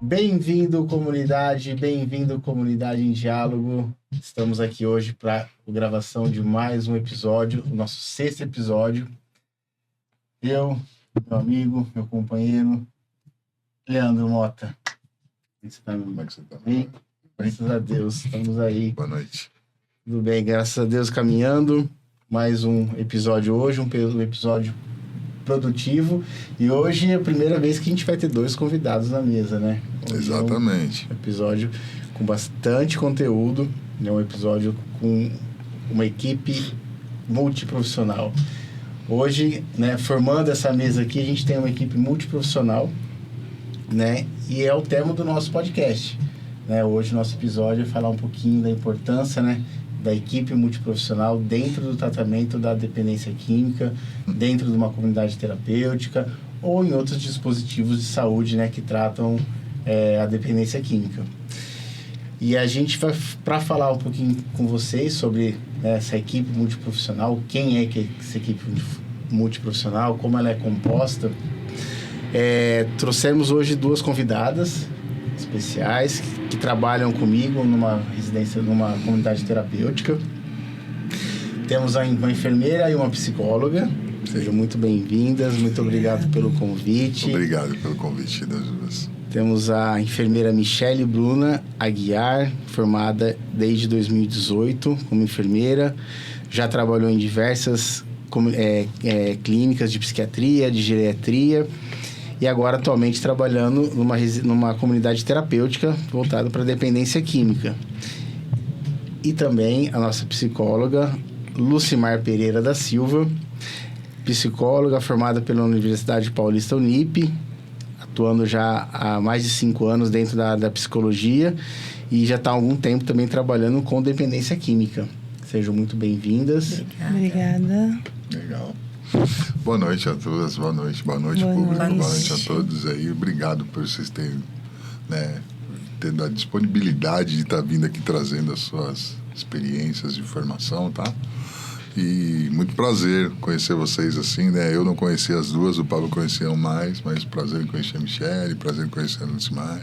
Bem-vindo, comunidade em diálogo. Estamos aqui hoje para a gravação de mais um episódio, o nosso 6º episódio. Eu, meu amigo, meu companheiro, Leandro Mota. Como é que você tá? Bem? Graças a Deus, estamos aí. Boa noite. Tudo bem, graças a Deus, caminhando. Mais um episódio hoje, um episódio produtivo. E hoje é a primeira vez que a gente vai ter 2 convidados na mesa, né? Hoje Exatamente. É um episódio com bastante conteúdo, é um episódio com uma equipe multiprofissional. Hoje, né, formando essa mesa aqui, a gente tem uma equipe multiprofissional, né? E é o tema do nosso podcast, né? Hoje, nosso episódio é falar um pouquinho da importância, né, da equipe multiprofissional dentro do tratamento da dependência química, dentro de uma comunidade terapêutica ou em outros dispositivos de saúde, né, que tratam a dependência química. E a gente vai, para falar um pouquinho com vocês sobre essa equipe multiprofissional, quem é que essa equipe multiprofissional, como ela é composta, trouxemos hoje 2 convidadas especiais que trabalham comigo numa residência, numa comunidade terapêutica. Temos uma enfermeira e uma psicóloga. Sejam muito bem-vindas, muito obrigado pelo convite. Obrigado pelo convite das duas. Temos a enfermeira Michele Bruna Aguiar, formada desde 2018 como enfermeira. Já trabalhou em diversas clínicas de psiquiatria, de geriatria. E agora, atualmente, trabalhando numa comunidade terapêutica voltada para dependência química. E também a nossa psicóloga, Lucimar Pereira da Silva, psicóloga formada pela Universidade Paulista Unip, atuando já há mais de 5 anos dentro da psicologia e já está há algum tempo também trabalhando com dependência química. Sejam muito bem-vindas. Obrigada. Legal. Boa noite a todas, boa noite público, boa noite a todos aí. Obrigado por vocês terem, tendo a disponibilidade de estar vindo aqui trazendo as suas experiências de formação, tá? E muito prazer conhecer vocês assim, né? Eu não conhecia as duas, o Pablo conhecia mais, mas prazer em conhecer a Michele, prazer em conhecer a Lucimar.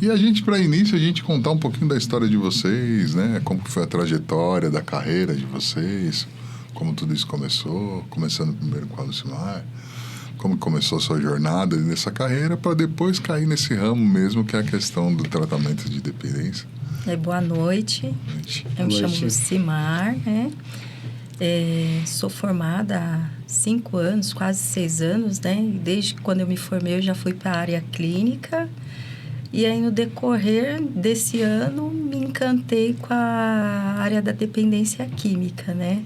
E a gente, para início, a gente contar um pouquinho da história de vocês, né? Como foi a trajetória da carreira de vocês, como tudo isso começou, começando primeiro com a Lucimar, como começou a sua jornada nessa carreira, para depois cair nesse ramo mesmo, que é a questão do tratamento de dependência. Boa noite. Eu me chamo Lucimar, né? Sou formada há 5 anos, quase 6 anos, né? E desde quando eu me formei, eu já fui para a área clínica. E aí, no decorrer desse ano, me encantei com a área da dependência química, né?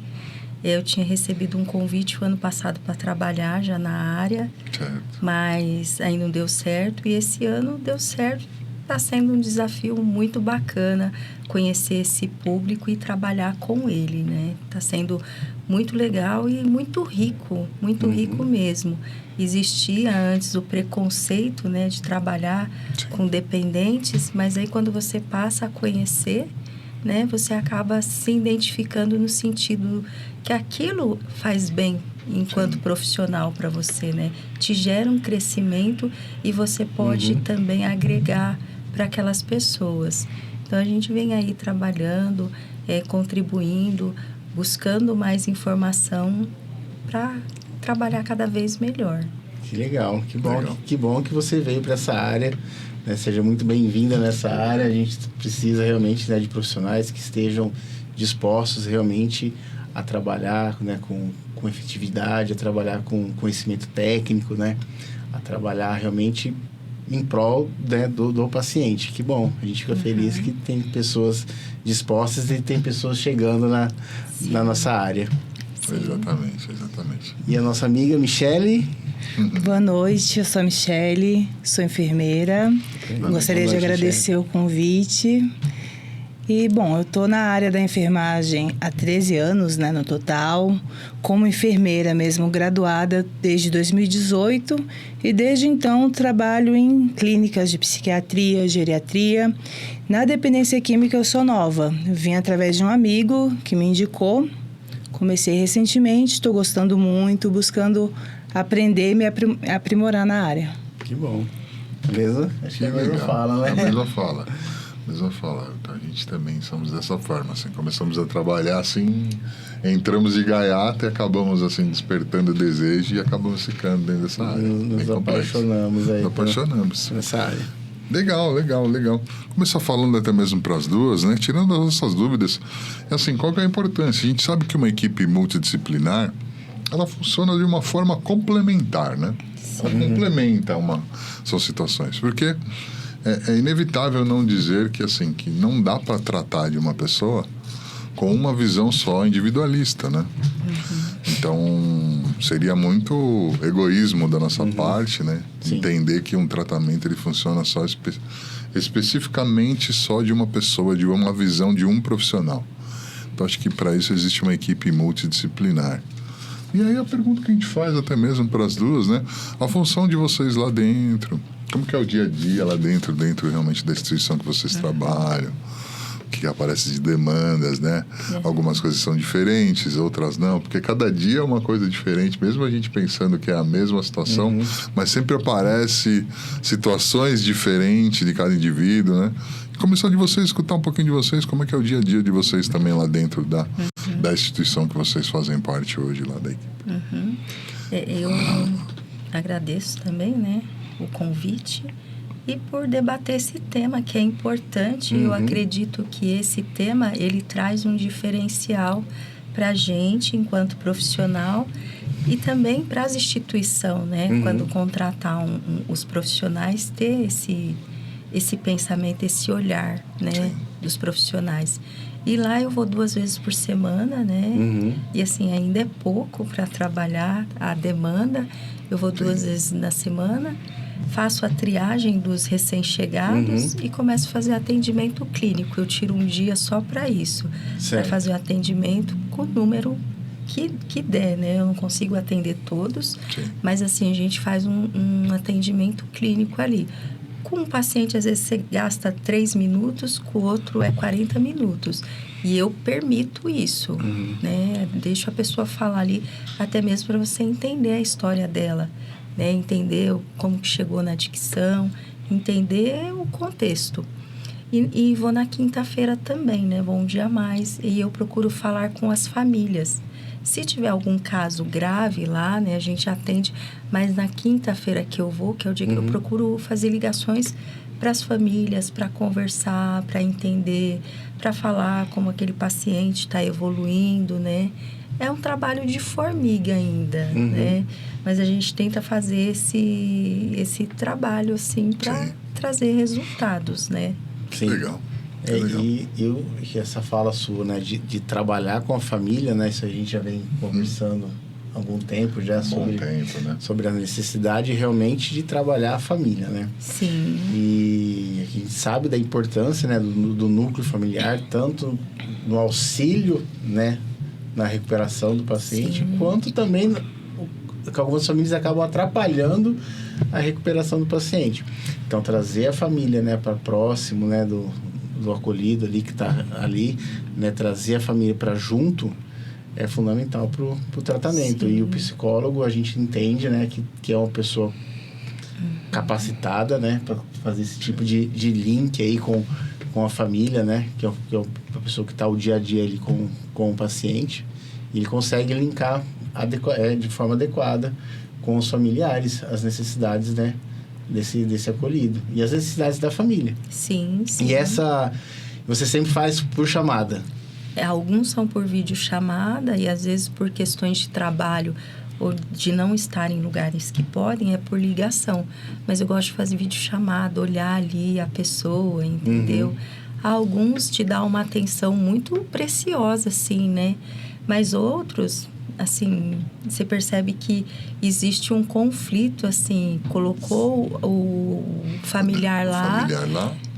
Eu tinha recebido um convite o ano passado para trabalhar já na área, certo, mas aí não deu certo. E esse ano deu certo. Está sendo um desafio muito bacana conhecer esse público e trabalhar com ele, né? Está sendo muito legal e muito rico mesmo. Existia antes o preconceito, né, de trabalhar com dependentes, mas aí quando você passa a conhecer, né, você acaba se identificando no sentido que aquilo faz bem enquanto profissional para você, né? Te gera um crescimento e você pode também agregar para aquelas pessoas. Então, a gente vem aí trabalhando, contribuindo, buscando mais informação para trabalhar cada vez melhor. Que legal, que bom que você veio para essa área, né? Seja muito bem-vinda nessa área. A gente precisa realmente, né, de profissionais que estejam dispostos realmente a trabalhar, né, com efetividade, a trabalhar com conhecimento técnico, né, a trabalhar realmente em prol, né, do paciente. Que bom, a gente fica feliz que tem pessoas dispostas e tem pessoas chegando na nossa área. Exatamente. E a nossa amiga Michele? Boa noite, eu sou a Michele, sou enfermeira. Gostaria de agradecer o convite. E, bom, eu estou na área da enfermagem há 13 anos, né, no total, como enfermeira mesmo, graduada desde 2018. E desde então trabalho em clínicas de psiquiatria, geriatria. Na dependência química eu sou nova. Vim através de um amigo que me indicou. Comecei recentemente, estou gostando muito, buscando aprender e me aprimorar na área. Que bom. Acho que é a mesma fala, né? A mesma fala. Então a gente também somos dessa forma, assim. Começamos a trabalhar assim, entramos de gaiata e acabamos assim despertando o desejo e acabamos ficando dentro dessa área. Nos apaixonamos aí. Nos apaixonamos. Nessa área. Legal. Começar falando até mesmo para as duas, né? Tirando as nossas dúvidas, assim, qual que é a importância? A gente sabe que uma equipe multidisciplinar, ela funciona de uma forma complementar, né? Ela complementa são situações, porque é inevitável não dizer que, assim, que não dá para tratar de uma pessoa com uma visão só individualista, né? Então, seria muito egoísmo da nossa parte, né? Sim. Entender que um tratamento ele funciona só especificamente só de uma pessoa, de uma visão de um profissional. Então, acho que para isso existe uma equipe multidisciplinar. E aí a pergunta que a gente faz até mesmo para as duas, né? A função de vocês lá dentro, como que é o dia a dia lá dentro realmente da instituição que vocês trabalham, o que aparece de demandas, né? Algumas coisas são diferentes, outras não, porque cada dia é uma coisa diferente, mesmo a gente pensando que é a mesma situação, mas sempre aparece situações diferentes de cada indivíduo, né? Começar de vocês, escutar um pouquinho de vocês, como é que é o dia a dia de vocês também lá dentro da instituição que vocês fazem parte hoje lá da equipe. Eu agradeço também, né, o convite e por debater esse tema que é importante. Eu acredito que esse tema, ele traz um diferencial para a gente enquanto profissional e também para as instituições, né, quando contratar os profissionais, ter esse pensamento, esse olhar, né, dos profissionais. E lá eu vou 2 vezes por semana, né? E assim, ainda é pouco para trabalhar a demanda. Eu vou 2 vezes na semana, faço a triagem dos recém-chegados e começo a fazer atendimento clínico. Eu tiro um dia só para isso, para fazer o atendimento com o número que der, né? Eu não consigo atender todos, mas assim, a gente faz um atendimento clínico ali. Com um paciente, às vezes, você gasta 3 minutos, com o outro é 40 minutos. E eu permito isso, né? Deixo a pessoa falar ali, até mesmo para você entender a história dela, né? Entender como que chegou na dicção, entender o contexto. E vou na quinta-feira também, né? Vou um dia a mais. E eu procuro falar com as famílias. Se tiver algum caso grave lá, né, a gente atende, mas na quinta-feira que eu vou, que é o dia que eu procuro fazer ligações para as famílias, para conversar, para entender, para falar como aquele paciente está evoluindo, né? É um trabalho de formiga ainda, né? Mas a gente tenta fazer esse trabalho, assim, para trazer resultados, né? Sim. Legal. E essa fala sua, né, de trabalhar com a família, né, isso a gente já vem conversando há algum tempo já sobre a necessidade realmente de trabalhar a família, né? Sim. E a gente sabe da importância, né, do núcleo familiar, tanto no auxílio, né, na recuperação do paciente, quanto também que algumas famílias acabam atrapalhando a recuperação do paciente. Então, trazer a família, né, para próximo, né, do acolhido ali, que está ali, né, trazer a família para junto é fundamental para o tratamento. E o psicólogo, a gente entende, né, que é uma pessoa capacitada, né, para fazer esse tipo de link aí com a família, né, que é a pessoa que está o dia a dia ali com o paciente. E ele consegue linkar de forma adequada com os familiares as necessidades, né, desse acolhido e as necessidades da família. Sim. E você sempre faz por chamada? Alguns são por videochamada e às vezes por questões de trabalho ou de não estar em lugares que podem, é por ligação. Mas eu gosto de fazer videochamada, olhar ali a pessoa, entendeu? Alguns te dão uma atenção muito preciosa, assim, né? Mas outros, assim, você percebe que existe um conflito, assim, colocou o familiar lá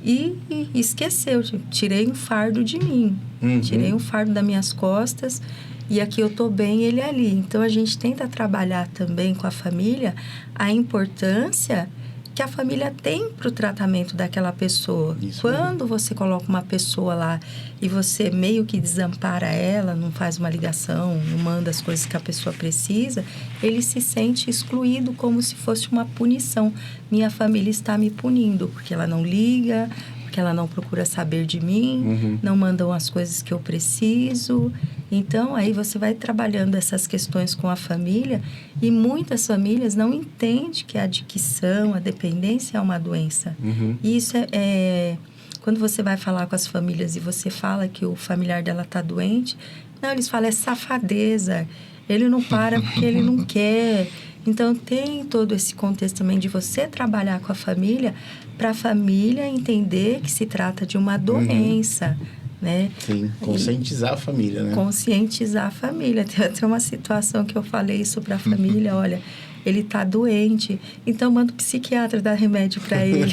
e esqueceu, tirei um fardo de mim, tirei um fardo das minhas costas e aqui eu tô bem, ele ali. Então, a gente tenta trabalhar também com a família a importância que a família tem para o tratamento daquela pessoa. Isso Quando você coloca uma pessoa lá e você meio que desampara ela, não faz uma ligação, não manda as coisas que a pessoa precisa, ele se sente excluído como se fosse uma punição. Minha família está me punindo porque ela não liga, porque ela não procura saber de mim, não mandam as coisas que eu preciso. Então, aí você vai trabalhando essas questões com a família e muitas famílias não entendem que a adicção, a dependência é uma doença. E isso quando você vai falar com as famílias e você fala que o familiar dela está doente, não, eles falam, é safadeza, ele não para porque ele não quer. Então, tem todo esse contexto também de você trabalhar com a família para a família entender que se trata de uma doença, né? Sim, conscientizar a família, né? Conscientizar a família. Tem até uma situação que eu falei isso para a família, olha, ele está doente, então manda o psiquiatra dar remédio para ele.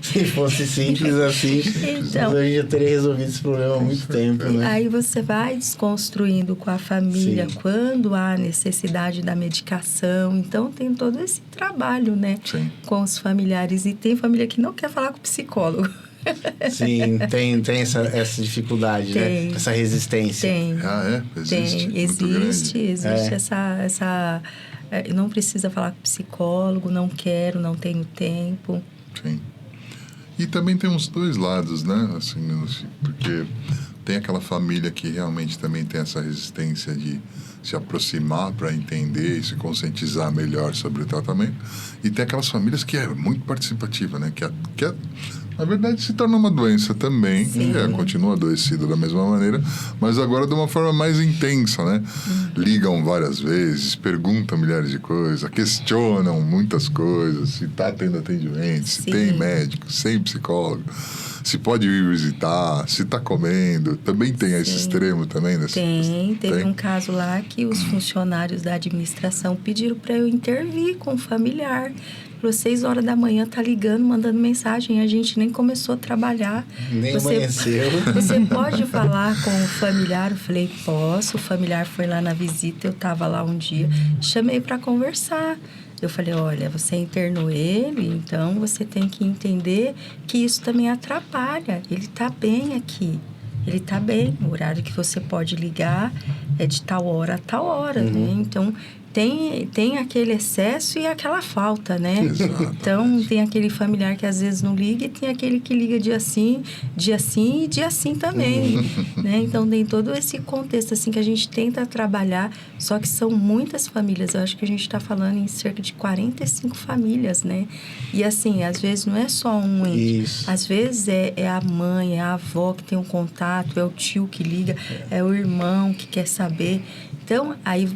Se fosse simples assim, então, a gente já teria resolvido esse problema há muito tempo, né? Aí você vai desconstruindo com a família quando há necessidade da medicação. Então, tem todo esse trabalho, né? Sim. Com os familiares. E tem família que não quer falar com o psicólogo. Sim, tem essa dificuldade, Tem. né? Essa resistência. Tem. Existe. Tem. Existe essa... Não precisa falar com o psicólogo, não quero, não tenho tempo. Sim. E também tem uns dois lados, né? Assim, porque tem aquela família que realmente também tem essa resistência de se aproximar para entender e se conscientizar melhor sobre o tratamento. E tem aquelas famílias que é muito participativa, né? Que na verdade, se torna uma doença também. Continua adoecida da mesma maneira, mas agora de uma forma mais intensa, né? Ligam várias vezes, perguntam milhares de coisas, questionam muitas coisas, se está tendo atendimento, se tem médico, sem psicólogo, se pode ir visitar, se está comendo. Também tem esse extremo também? Teve um caso lá que os funcionários da administração pediram para eu intervir com o familiar. Falou, 6 horas da manhã, tá ligando, mandando mensagem. A gente nem começou a trabalhar. Nem amanheceu. Você pode falar com o familiar? Eu falei, posso. O familiar foi lá na visita, eu tava lá um dia. Chamei para conversar. Eu falei, olha, você internou ele, então você tem que entender que isso também atrapalha. Ele tá bem aqui. Ele tá bem. O horário que você pode ligar é de tal hora a tal hora, né? Então... Tem aquele excesso e aquela falta, né? Exatamente. Então, tem aquele familiar que às vezes não liga e tem aquele que liga dia sim e dia sim também, né? Então, tem todo esse contexto, assim, que a gente tenta trabalhar, só que são muitas famílias. Eu acho que a gente está falando em cerca de 45 famílias, né? E, assim, às vezes não é só um ente. Isso. Às vezes é a mãe, é a avó que tem um contato, é o tio que liga, é o irmão que quer saber. Então, aí...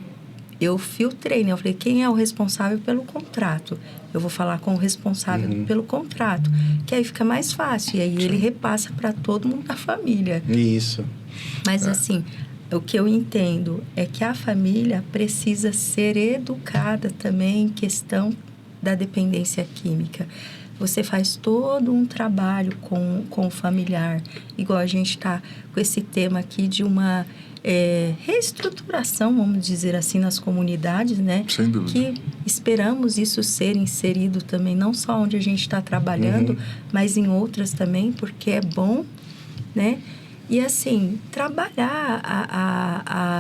eu filtrei, né? Eu falei, quem é o responsável pelo contrato? Eu vou falar com o responsável pelo contrato, que aí fica mais fácil. E aí ele repassa para todo mundo da família. Isso. Mas assim, o que eu entendo é que a família precisa ser educada também em questão da dependência química. Você faz todo um trabalho com o familiar, igual a gente está com esse tema aqui de uma reestruturação, vamos dizer assim, nas comunidades, né? Sem dúvida. Que esperamos isso ser inserido também, não só onde a gente está trabalhando, mas em outras também, porque é bom, né? E assim, trabalhar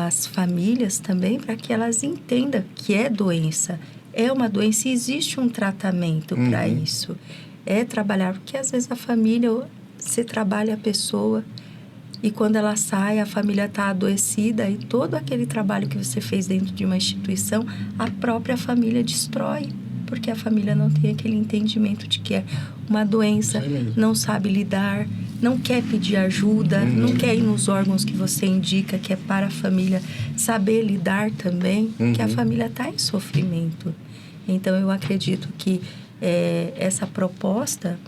as famílias também para que elas entendam que é doença. É uma doença e existe um tratamento para isso. É trabalhar, porque às vezes a família, você trabalha a pessoa e quando ela sai, a família está adoecida e todo aquele trabalho que você fez dentro de uma instituição, a própria família destrói, porque a família não tem aquele entendimento de que é uma doença, não sabe lidar, não quer pedir ajuda, não quer ir nos órgãos que você indica, que é para a família saber lidar também, que a família está em sofrimento. Então, eu acredito que essa proposta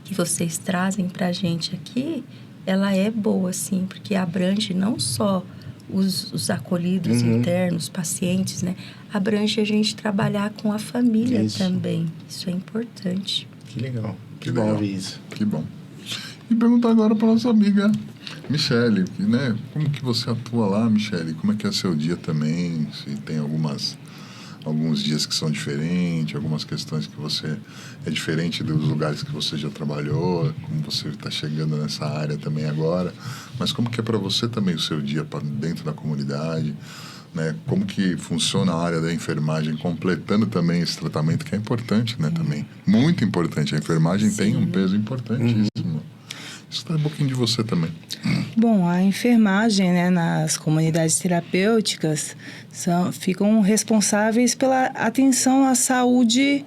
que vocês trazem para a gente aqui, ela é boa, sim, porque abrange não só os acolhidos internos, pacientes, né? Abrange a gente trabalhar com a família também. Isso é importante. Que legal. Que bom legal. ouvir isso. Que bom. E perguntar agora para nossa amiga Michele, como que você atua lá, Michele? Como é que é seu dia também? Se tem algumas alguns dias que são diferentes, algumas questões que você é diferente dos lugares que você já trabalhou, como você está chegando nessa área também agora, mas como que é para você também o seu dia dentro da comunidade, né? Como que funciona a área da enfermagem, completando também esse tratamento que é importante, né? Também, muito importante, a enfermagem tem um peso importantíssimo. Isso tá um pouquinho de você também. Bom, a enfermagem, né, nas comunidades terapêuticas ficam responsáveis pela atenção à saúde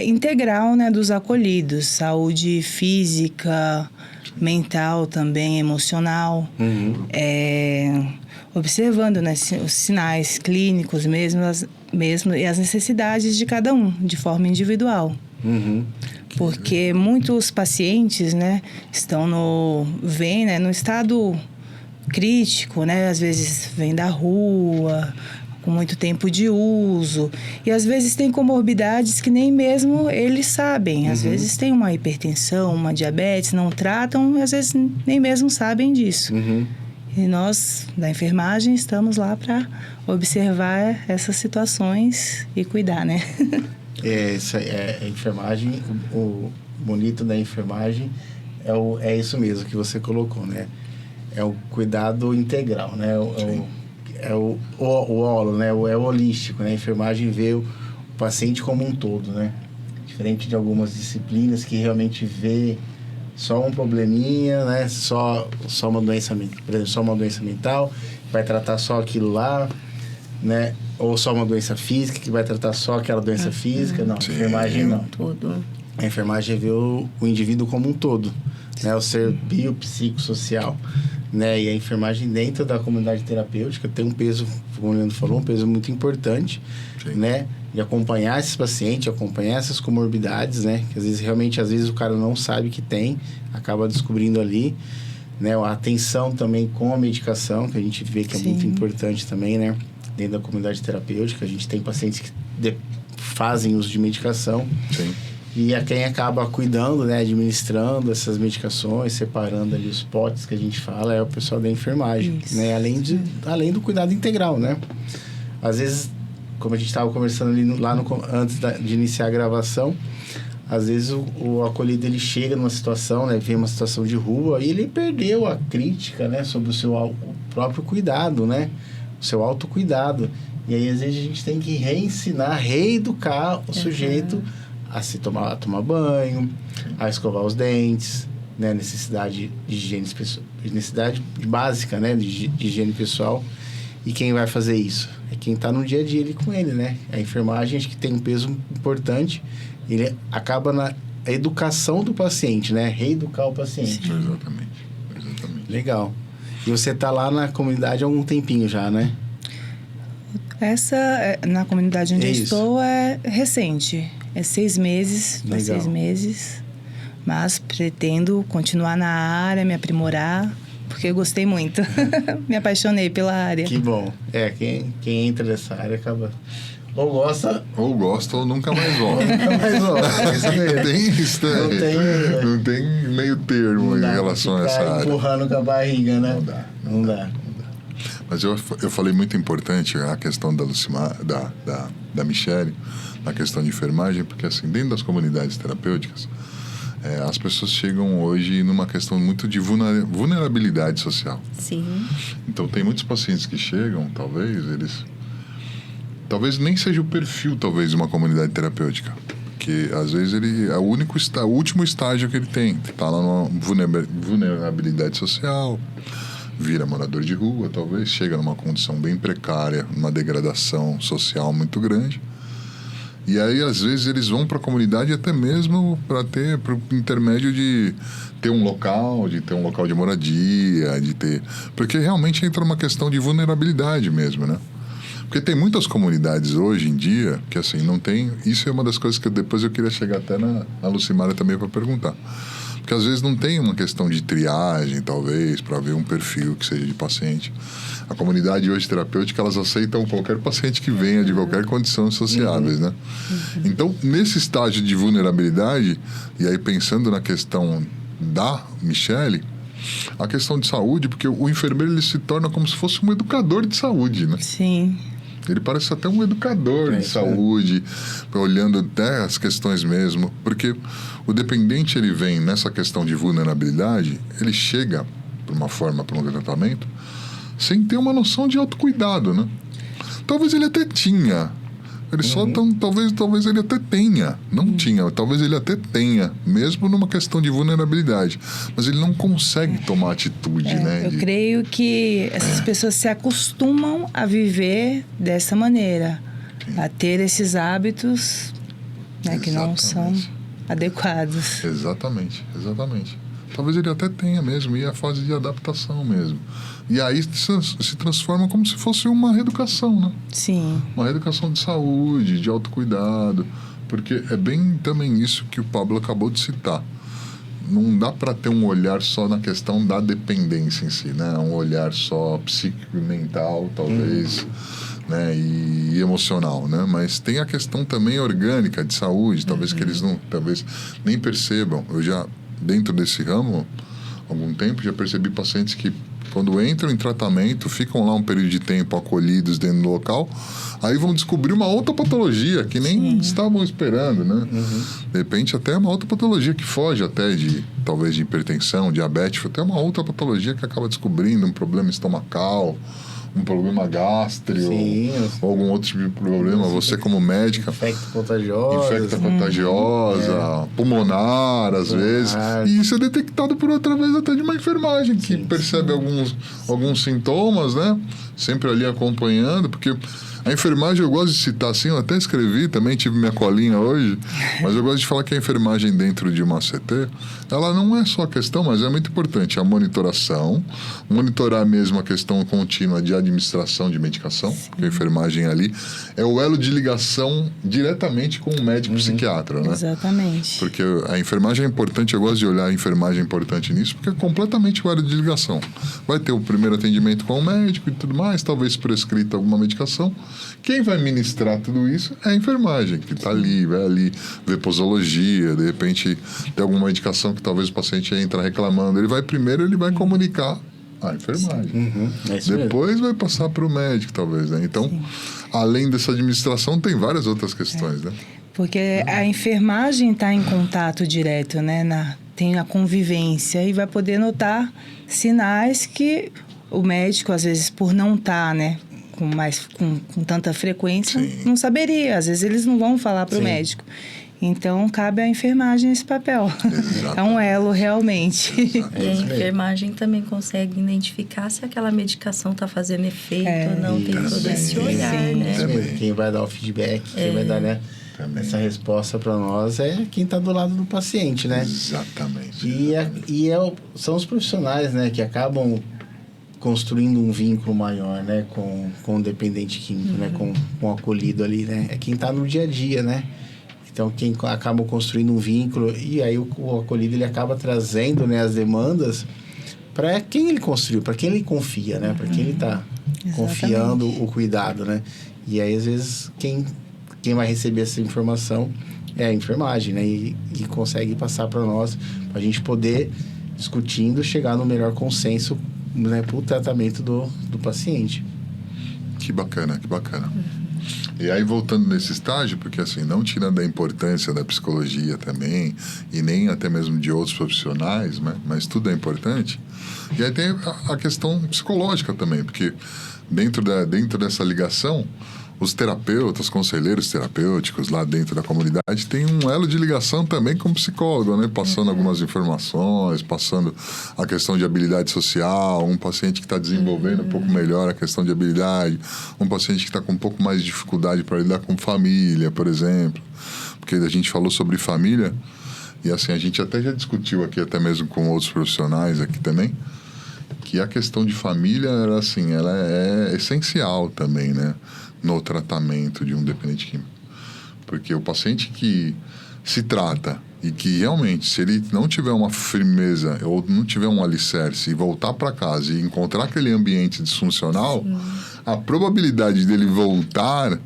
integral, né, dos acolhidos, saúde física, mental também, emocional, observando, né, os sinais clínicos mesmo e as necessidades de cada um, de forma individual. Porque muitos pacientes, né, vêm, né, no estado crítico, né, às vezes vêm da rua, com muito tempo de uso, e às vezes tem comorbidades que nem mesmo eles sabem. Às vezes tem uma hipertensão, uma diabetes, não tratam, e às vezes nem mesmo sabem disso. E nós, da enfermagem, estamos lá para observar essas situações e cuidar, né? A enfermagem, o bonito da enfermagem é isso mesmo que você colocou, né? É o cuidado integral, né? É o holo, né? É o holístico, né? A enfermagem vê o paciente como um todo, né? Diferente de algumas disciplinas que realmente vê só um probleminha, né? Só uma doença, por exemplo, só uma doença mental, vai tratar só aquilo lá, né? Ou só uma doença física, que vai tratar só aquela doença física. Não, a enfermagem não. Tudo. A enfermagem vê o indivíduo como um todo, né? O ser biopsicossocial, né? E a enfermagem dentro da comunidade terapêutica tem um peso, como o Leandro falou, um peso muito importante, né? De acompanhar esses pacientes, acompanhar essas comorbidades, né? Que às vezes o cara não sabe que tem, acaba descobrindo ali, né? A atenção também com a medicação, que a gente vê que é muito importante também, né? Dentro da comunidade terapêutica, a gente tem pacientes que fazem uso de medicação. Sim. E a quem acaba cuidando, né, administrando essas medicações, separando ali os potes que a gente fala, é o pessoal da enfermagem, né? Além do cuidado integral, né? Às vezes, como a gente estava conversando ali antes de iniciar a gravação, às vezes o acolhido ele chega numa situação, né, vê uma situação de rua e ele perdeu a crítica, né, sobre o próprio cuidado, né? O seu autocuidado. E aí, às vezes, a gente tem que reeducar o sujeito a tomar banho, a escovar os dentes, né? Necessidade de higiene necessidade básica, né? De higiene pessoal. E quem vai fazer isso? É quem está no dia a dia ali com ele, né? A enfermagem, acho que tem um peso importante. Ele acaba na educação do paciente, né? Reeducar o paciente. Exatamente. Legal. E você está lá na comunidade há algum tempinho já, né? Na comunidade onde eu estou, é recente. É 6 meses. Legal. 6 meses. Mas pretendo continuar na área, me aprimorar, porque eu gostei muito. Me apaixonei pela área. Que bom. Quem entra nessa área acaba... Ou gosta ou nunca mais volta. Não tem meio termo em relação a essa área. Empurrando com a barriga, né? Não dá. Mas eu falei muito importante a questão da Michele, na questão de enfermagem, porque assim, dentro das comunidades terapêuticas, as pessoas chegam hoje numa questão muito de vulnerabilidade social. Sim. Então tem muitos pacientes que chegam, talvez nem seja o perfil, talvez, de uma comunidade terapêutica. Porque, às vezes, ele é o último estágio que ele tem. Está lá numa vulnerabilidade social, vira morador de rua, talvez, chega numa condição bem precária, numa degradação social muito grande. E aí, às vezes, eles vão para a comunidade até mesmo para o intermédio de ter um local de moradia, porque realmente entra uma questão de vulnerabilidade mesmo, né? Porque tem muitas comunidades hoje em dia que, assim, não tem... Isso é uma das coisas que depois eu queria chegar até na Lucimara também para perguntar. Porque, às vezes, não tem uma questão de triagem, talvez, para ver um perfil que seja de paciente. A comunidade hoje terapêutica, elas aceitam qualquer paciente que venha de qualquer condição sociáveis, né? Então, nesse estágio de vulnerabilidade, e aí pensando na questão da Michele, a questão de saúde, porque o enfermeiro ele se torna como se fosse um educador de saúde, né? Sim. Ele parece até um educador de saúde, olhando até as questões mesmo. Porque o dependente, ele vem nessa questão de vulnerabilidade, ele chega, por uma forma, para um tratamento, sem ter uma noção de autocuidado, né? Talvez ele até tinha. Ele só talvez ele até tenha. Não tinha, talvez ele até tenha, mesmo numa questão de vulnerabilidade. Mas ele não consegue tomar atitude, né? Eu creio que essas pessoas se acostumam a viver dessa maneira, a ter esses hábitos, né, que não são adequados. Exatamente. Talvez ele até tenha mesmo, e é a fase de adaptação mesmo. E aí se transforma como se fosse uma reeducação, né? Sim. Uma reeducação de saúde, de autocuidado, porque é bem também isso que o Pablo acabou de citar. Não dá para ter um olhar só na questão da dependência em si, né? Um olhar só psíquico e mental, talvez, né? E emocional, né? Mas tem a questão também orgânica, de saúde, talvez que eles talvez nem percebam. Eu já, dentro desse ramo, há algum tempo, já percebi pacientes que, quando entram em tratamento, ficam lá um período de tempo acolhidos dentro do local, aí vão descobrir uma outra patologia que nem estavam esperando, né? De repente, até uma outra patologia que foge até talvez de hipertensão, diabetes, até uma outra patologia que acaba descobrindo um problema estomacal, um problema gástrico, ou algum outro tipo de problema. Você, como médica... Infecto contagiosa, pulmonar, às vezes. E isso é detectado através até de uma enfermagem, que percebe alguns sintomas, né? Sempre ali acompanhando, porque... A enfermagem, eu gosto de citar assim, eu até escrevi, também tive minha colinha hoje, mas eu gosto de falar que a enfermagem dentro de uma CT, ela não é só a questão, mas é muito importante a monitoração, monitorar mesmo a questão contínua de administração de medicação, porque a enfermagem ali é o elo de ligação diretamente com o médico psiquiatra, né? Exatamente. Porque a enfermagem é importante, eu gosto de olhar a enfermagem importante nisso, porque é completamente o elo de ligação. Vai ter o primeiro atendimento com o médico e tudo mais, talvez prescrita alguma medicação. Quem vai ministrar tudo isso é a enfermagem, que está ali, vai ali ver posologia, de repente tem alguma medicação que talvez o paciente entra reclamando. Ele vai comunicar à enfermagem. Depois vai passar para o médico, talvez, né? Então, além dessa administração, tem várias outras questões, né? Porque a enfermagem está em contato direto, né? Tem a convivência e vai poder notar sinais que o médico, às vezes, por não estar, né, com tanta frequência, não saberia. Às vezes eles não vão falar para o médico. Então, cabe à enfermagem esse papel. É um elo, realmente. E a enfermagem também consegue identificar se aquela medicação está fazendo efeito ou não. Tem todo esse olhar, né? Quem vai dar o feedback, quem vai dar, né, essa resposta para nós é quem está do lado do paciente, né? Exatamente. São os profissionais, né, que acabam construindo um vínculo maior, né, com o dependente químico, né, com o acolhido ali, né? É quem está no dia a dia, né? Então, quem acaba construindo um vínculo, e aí o acolhido, ele acaba trazendo, né, as demandas para quem ele construiu, para quem ele confia, né? Para quem ele está confiando o cuidado, né? E aí, às vezes, quem vai receber essa informação é a enfermagem, né? E consegue passar para nós, para a gente poder, discutindo, chegar no melhor consenso, né, para o tratamento do paciente. Que bacana. E aí, voltando nesse estágio, porque assim, não tirando a importância da psicologia também, e nem até mesmo de outros profissionais, né, mas tudo é importante. E aí tem a questão psicológica também, porque dentro dessa ligação, os terapeutas, conselheiros terapêuticos lá dentro da comunidade tem um elo de ligação também com o psicólogo, né? Passando algumas informações, passando a questão de habilidade social, um paciente que está desenvolvendo um pouco melhor a questão de habilidade, um paciente que está com um pouco mais de dificuldade para lidar com família, por exemplo. Porque a gente falou sobre família e assim, a gente até já discutiu aqui, até mesmo com outros profissionais aqui também, que a questão de família, ela é essencial também, né? No tratamento de um dependente químico. Porque o paciente que se trata e que realmente, se ele não tiver uma firmeza ou não tiver um alicerce e voltar para casa e encontrar aquele ambiente disfuncional, a probabilidade dele voltar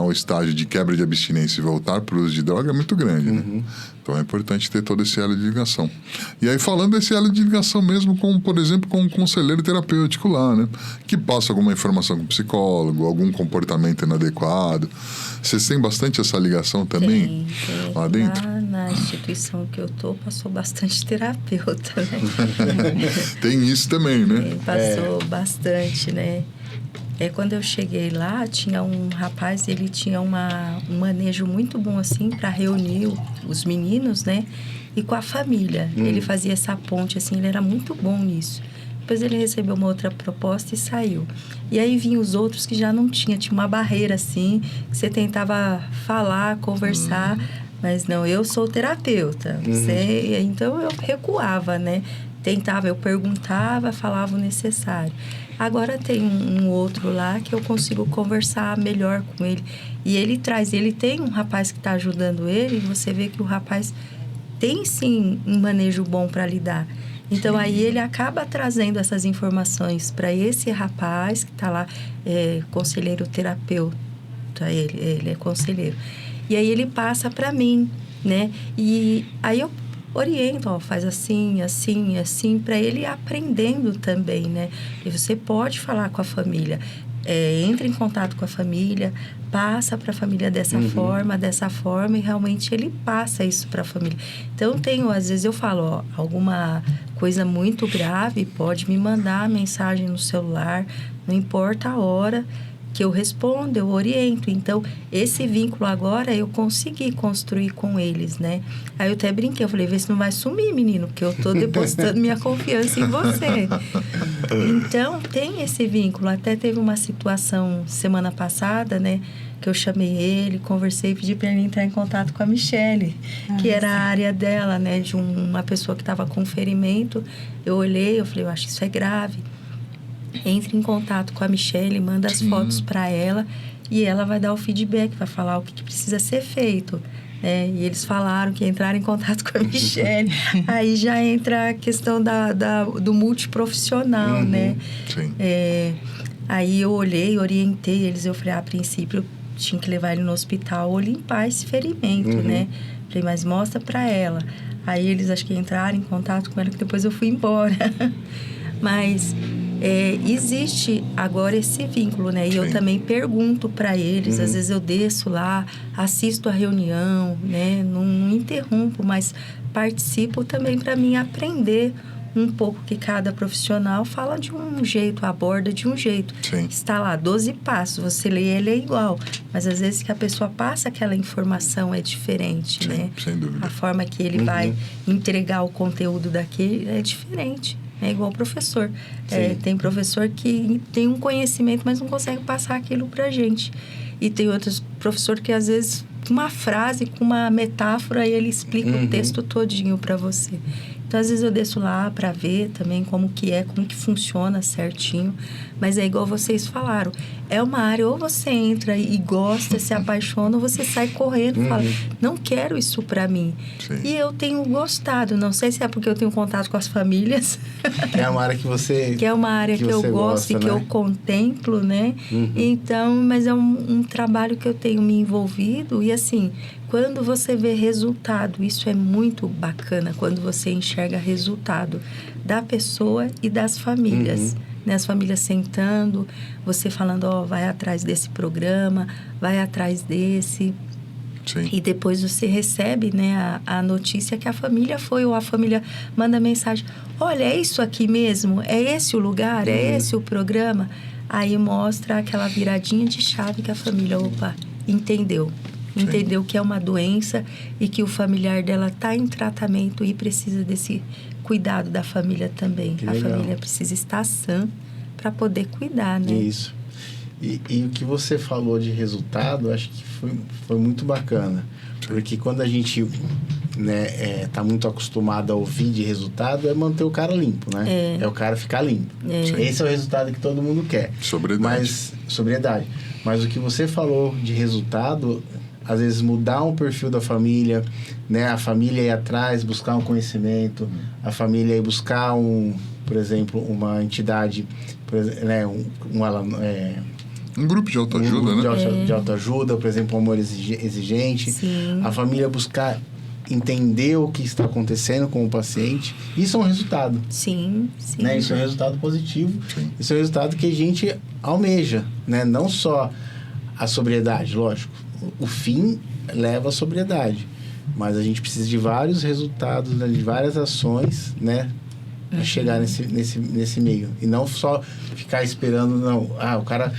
a um estágio de quebra de abstinência e voltar para o uso de droga é muito grande, né? Então é importante ter todo esse elo de ligação. E aí, falando desse elo de ligação mesmo, com, por exemplo, com um conselheiro terapêutico lá, né? Que passa alguma informação com o psicólogo, algum comportamento inadequado. Vocês têm bastante essa ligação também lá dentro? Lá na instituição que eu tô, passou bastante terapeuta, né? Tem isso também, né? Passou bastante, né? Quando eu cheguei lá, tinha um rapaz, ele tinha um manejo muito bom, assim, para reunir os meninos, né? E com a família. Ele fazia essa ponte, assim, ele era muito bom nisso. Depois ele recebeu uma outra proposta e saiu. E aí vinham os outros que já não tinha uma barreira, assim, que você tentava falar, conversar, mas não, eu sou terapeuta. Então eu recuava, né? Eu perguntava, falava o necessário. Agora tem um outro lá que eu consigo conversar melhor com ele. E ele tem um rapaz que está ajudando ele, e você vê que o rapaz tem sim um manejo bom para lidar. Então aí ele acaba trazendo essas informações para esse rapaz que está lá, conselheiro terapeuta, ele é conselheiro. E aí ele passa para mim, né? E aí eu oriento, faz assim, assim, assim, para ele ir aprendendo também, né? E você pode falar com a família, entra em contato com a família, passa para a família dessa forma, e realmente ele passa isso para a família. Então, às vezes eu falo, alguma coisa muito grave, pode me mandar mensagem no celular, não importa a hora, que eu respondo, eu oriento. Então, esse vínculo agora eu consegui construir com eles, né? Aí eu até brinquei, eu falei, vê se não vai sumir, menino, porque eu tô depositando minha confiança em você. Então, tem esse vínculo. Até teve uma situação semana passada, né? Que eu chamei ele, conversei, pedi para ele entrar em contato com a Michele, que era a área dela, né? De uma pessoa que estava com ferimento. Eu olhei, eu falei, eu acho que isso é grave. Entre em contato com a Michele, manda as fotos para ela e ela vai dar o feedback, vai falar o que precisa ser feito. E eles falaram que entraram em contato com a Michele. Aí já entra a questão do multiprofissional, né? Sim. Aí eu olhei, orientei eles. Eu falei, a princípio, eu tinha que levar ele no hospital ou limpar esse ferimento, né? Falei, mas mostra para ela. Aí eles acho que entraram em contato com ela, que depois eu fui embora. Mas existe agora esse vínculo, né? E eu também pergunto para eles, às vezes eu desço lá, assisto a reunião, né? Não interrompo, mas participo também para mim aprender um pouco, que cada profissional fala de um jeito, aborda de um jeito. Sim. Está lá 12 passos, você lê ele é igual, mas às vezes que a pessoa passa aquela informação é diferente, né? Sem dúvida. A forma que ele vai entregar o conteúdo daquele é diferente. É igual professor. Tem professor que tem um conhecimento, mas não consegue passar aquilo pra gente. E tem outros professores que, às vezes, com uma frase, com uma metáfora, ele explica o texto todinho para você. Então, às vezes, eu desço lá para ver também como que funciona certinho. Mas é igual vocês falaram. É uma área, ou você entra e gosta, se apaixona, ou você sai correndo e fala, não quero isso para mim. Sim. E eu tenho gostado. Não sei se é porque eu tenho contato com as famílias. Que é uma área que você... Que é uma área que eu gosto gosta, e que né? eu contemplo, né? Então, mas é um trabalho que eu tenho me envolvido. E assim, quando você vê resultado, isso é muito bacana, quando você enxerga resultado da pessoa e das famílias. Né? As famílias sentando, você falando, vai atrás desse programa, vai atrás desse... Sim. E depois você recebe, né, a notícia que a família foi, ou a família manda mensagem, olha, é isso aqui mesmo? É esse o lugar? É esse o programa? Aí mostra aquela viradinha de chave que a família, entendeu. Entendeu que é uma doença e que o familiar dela está em tratamento e precisa desse cuidado da família também. Que a legal. família precisa estar sã para poder cuidar, né? Isso. E o que você falou de resultado, acho que foi muito bacana. Porque quando a gente tá muito acostumado a ouvir de resultado, é manter o cara limpo, né? É o cara ficar limpo. Esse é o resultado que todo mundo quer. Sobriedade. Mas o que você falou de resultado, às vezes mudar um perfil da família, né? A família ir atrás, buscar um conhecimento, a família ir buscar por exemplo, uma entidade, né? Um grupo de autoajuda, né? De autoajuda, por exemplo, um amor exigente. Sim. A família buscar entender o que está acontecendo com o paciente. Isso é um resultado. Sim, sim. Né? Isso é um resultado positivo. Sim. Isso é um resultado que a gente almeja, né? Não só a sobriedade, lógico. O fim leva à sobriedade. Mas a gente precisa de vários resultados, né? De várias ações, né? Para chegar nesse meio. E não só ficar esperando, não. O cara...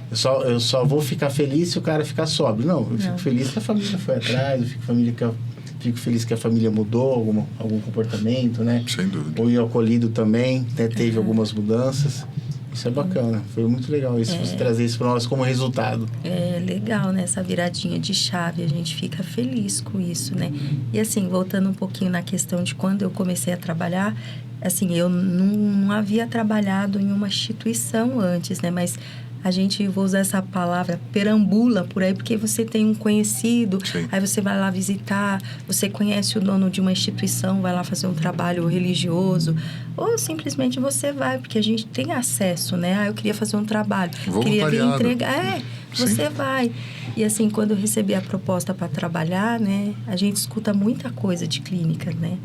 Eu só vou ficar feliz se o cara ficar sóbrio. Não, eu fico feliz que a família foi atrás, eu fico feliz que a família mudou algum comportamento, né? Sem dúvida. O acolhido também, né? Teve algumas mudanças. Isso é bacana. Foi muito legal isso, você trazer isso para nós como resultado. É legal, né? Essa viradinha de chave. A gente fica feliz com isso, né? E assim, voltando um pouquinho na questão de quando eu comecei a trabalhar, assim, eu não havia trabalhado em uma instituição antes, né? Mas a gente, vou usar essa palavra, perambula por aí, porque você tem um conhecido, Sim. aí você vai lá visitar, você conhece o dono de uma instituição, vai lá fazer um trabalho religioso, ou simplesmente você vai, porque a gente tem acesso, né? Eu queria fazer um trabalho, queria vir entregar. Você vai. E assim, quando eu recebi a proposta para trabalhar, né? A gente escuta muita coisa de clínica, né?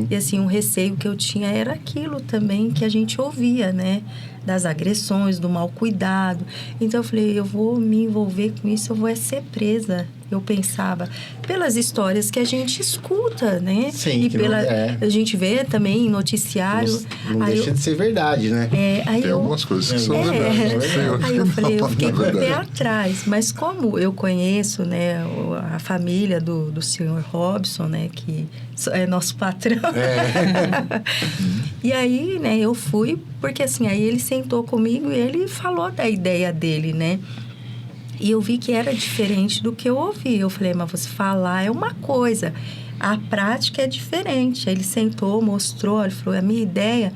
E assim, um receio que eu tinha era aquilo também que a gente ouvia, né? Das agressões, do mau cuidado. Então eu falei, eu vou me envolver com isso, eu vou ser presa. Eu pensava, pelas histórias que a gente escuta, né? Sim, e a gente vê também em noticiário. Não deixa de ser verdade, né? Tem algumas coisas que são verdades. Aí eu falei, eu fiquei com o pé atrás. Mas como eu conheço, né, a família do senhor Robson, né, que é nosso patrão. E aí, né, eu fui, porque assim, aí ele sentou comigo e ele falou da ideia dele, né? E eu vi que era diferente do que eu ouvi. Eu falei, mas você falar é uma coisa, a prática é diferente. Aí ele sentou, mostrou, ele falou, a minha ideia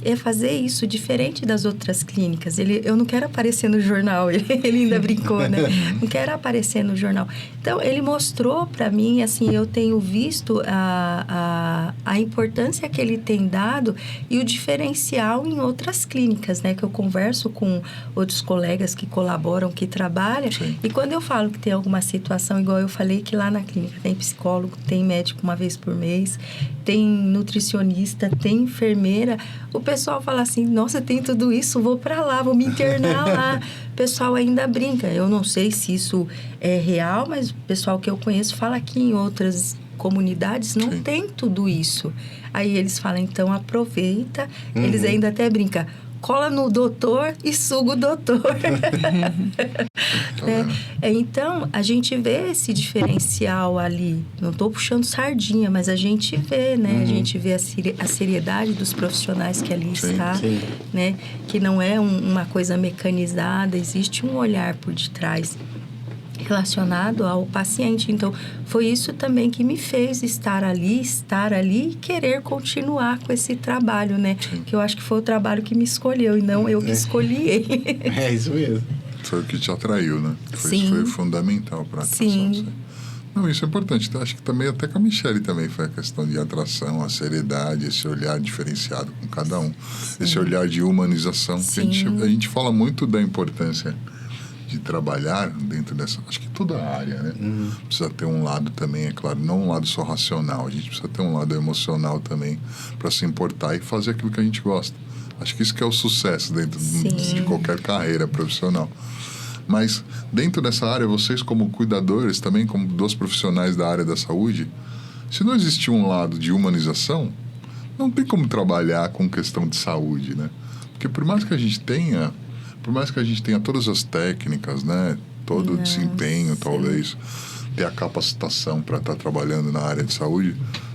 é fazer isso diferente das outras clínicas. Eu não quero aparecer no jornal, ele ainda brincou, né? Não quero aparecer no jornal. Então, ele mostrou para mim, assim, eu tenho visto a importância que ele tem dado e o diferencial em outras clínicas, né? Que eu converso com outros colegas que colaboram, que trabalham. Sim. E quando eu falo que tem alguma situação, igual eu falei que lá na clínica tem psicólogo, tem médico uma vez por mês, tem nutricionista, tem enfermeira, o pessoal fala assim, nossa, tem tudo isso, vou para lá, vou me internar lá. O pessoal ainda brinca. Eu não sei se isso é real, mas o pessoal que eu conheço fala que em outras comunidades não tem tudo isso. Aí eles falam, então aproveita. Eles ainda até brincam, cola no doutor e suga o doutor. Então, a gente vê esse diferencial ali. Não estou puxando sardinha, mas a gente vê, né? A gente vê a seriedade dos profissionais que ali está, né? Que não é uma coisa mecanizada, existe um olhar por detrás relacionado ao paciente. Então, foi isso também que me fez estar ali e querer continuar com esse trabalho, né? Sim. Que eu acho que foi o trabalho que me escolheu e não eu que escolhi ele. É isso mesmo. Foi o que te atraiu, né? Sim. Foi fundamental para a atração. Sim. Não, isso é importante. Então, acho que também, até com a Michele também foi a questão de atração, a seriedade, esse olhar diferenciado com cada um. Sim. Esse olhar de humanização. Porque a gente fala muito da importância de trabalhar dentro dessa... Acho que toda a área, né? Precisa ter um lado também, é claro, não um lado só racional. A gente precisa ter um lado emocional também para se importar e fazer aquilo que a gente gosta. Acho que isso que é o sucesso dentro de qualquer carreira profissional. Mas dentro dessa área, vocês como cuidadores, também como dos profissionais da área da saúde, se não existir um lado de humanização, não tem como trabalhar com questão de saúde, né? Porque por mais que a gente tenha todas as técnicas, né? Todo o desempenho, talvez, ter a capacitação para estar trabalhando na área de saúde,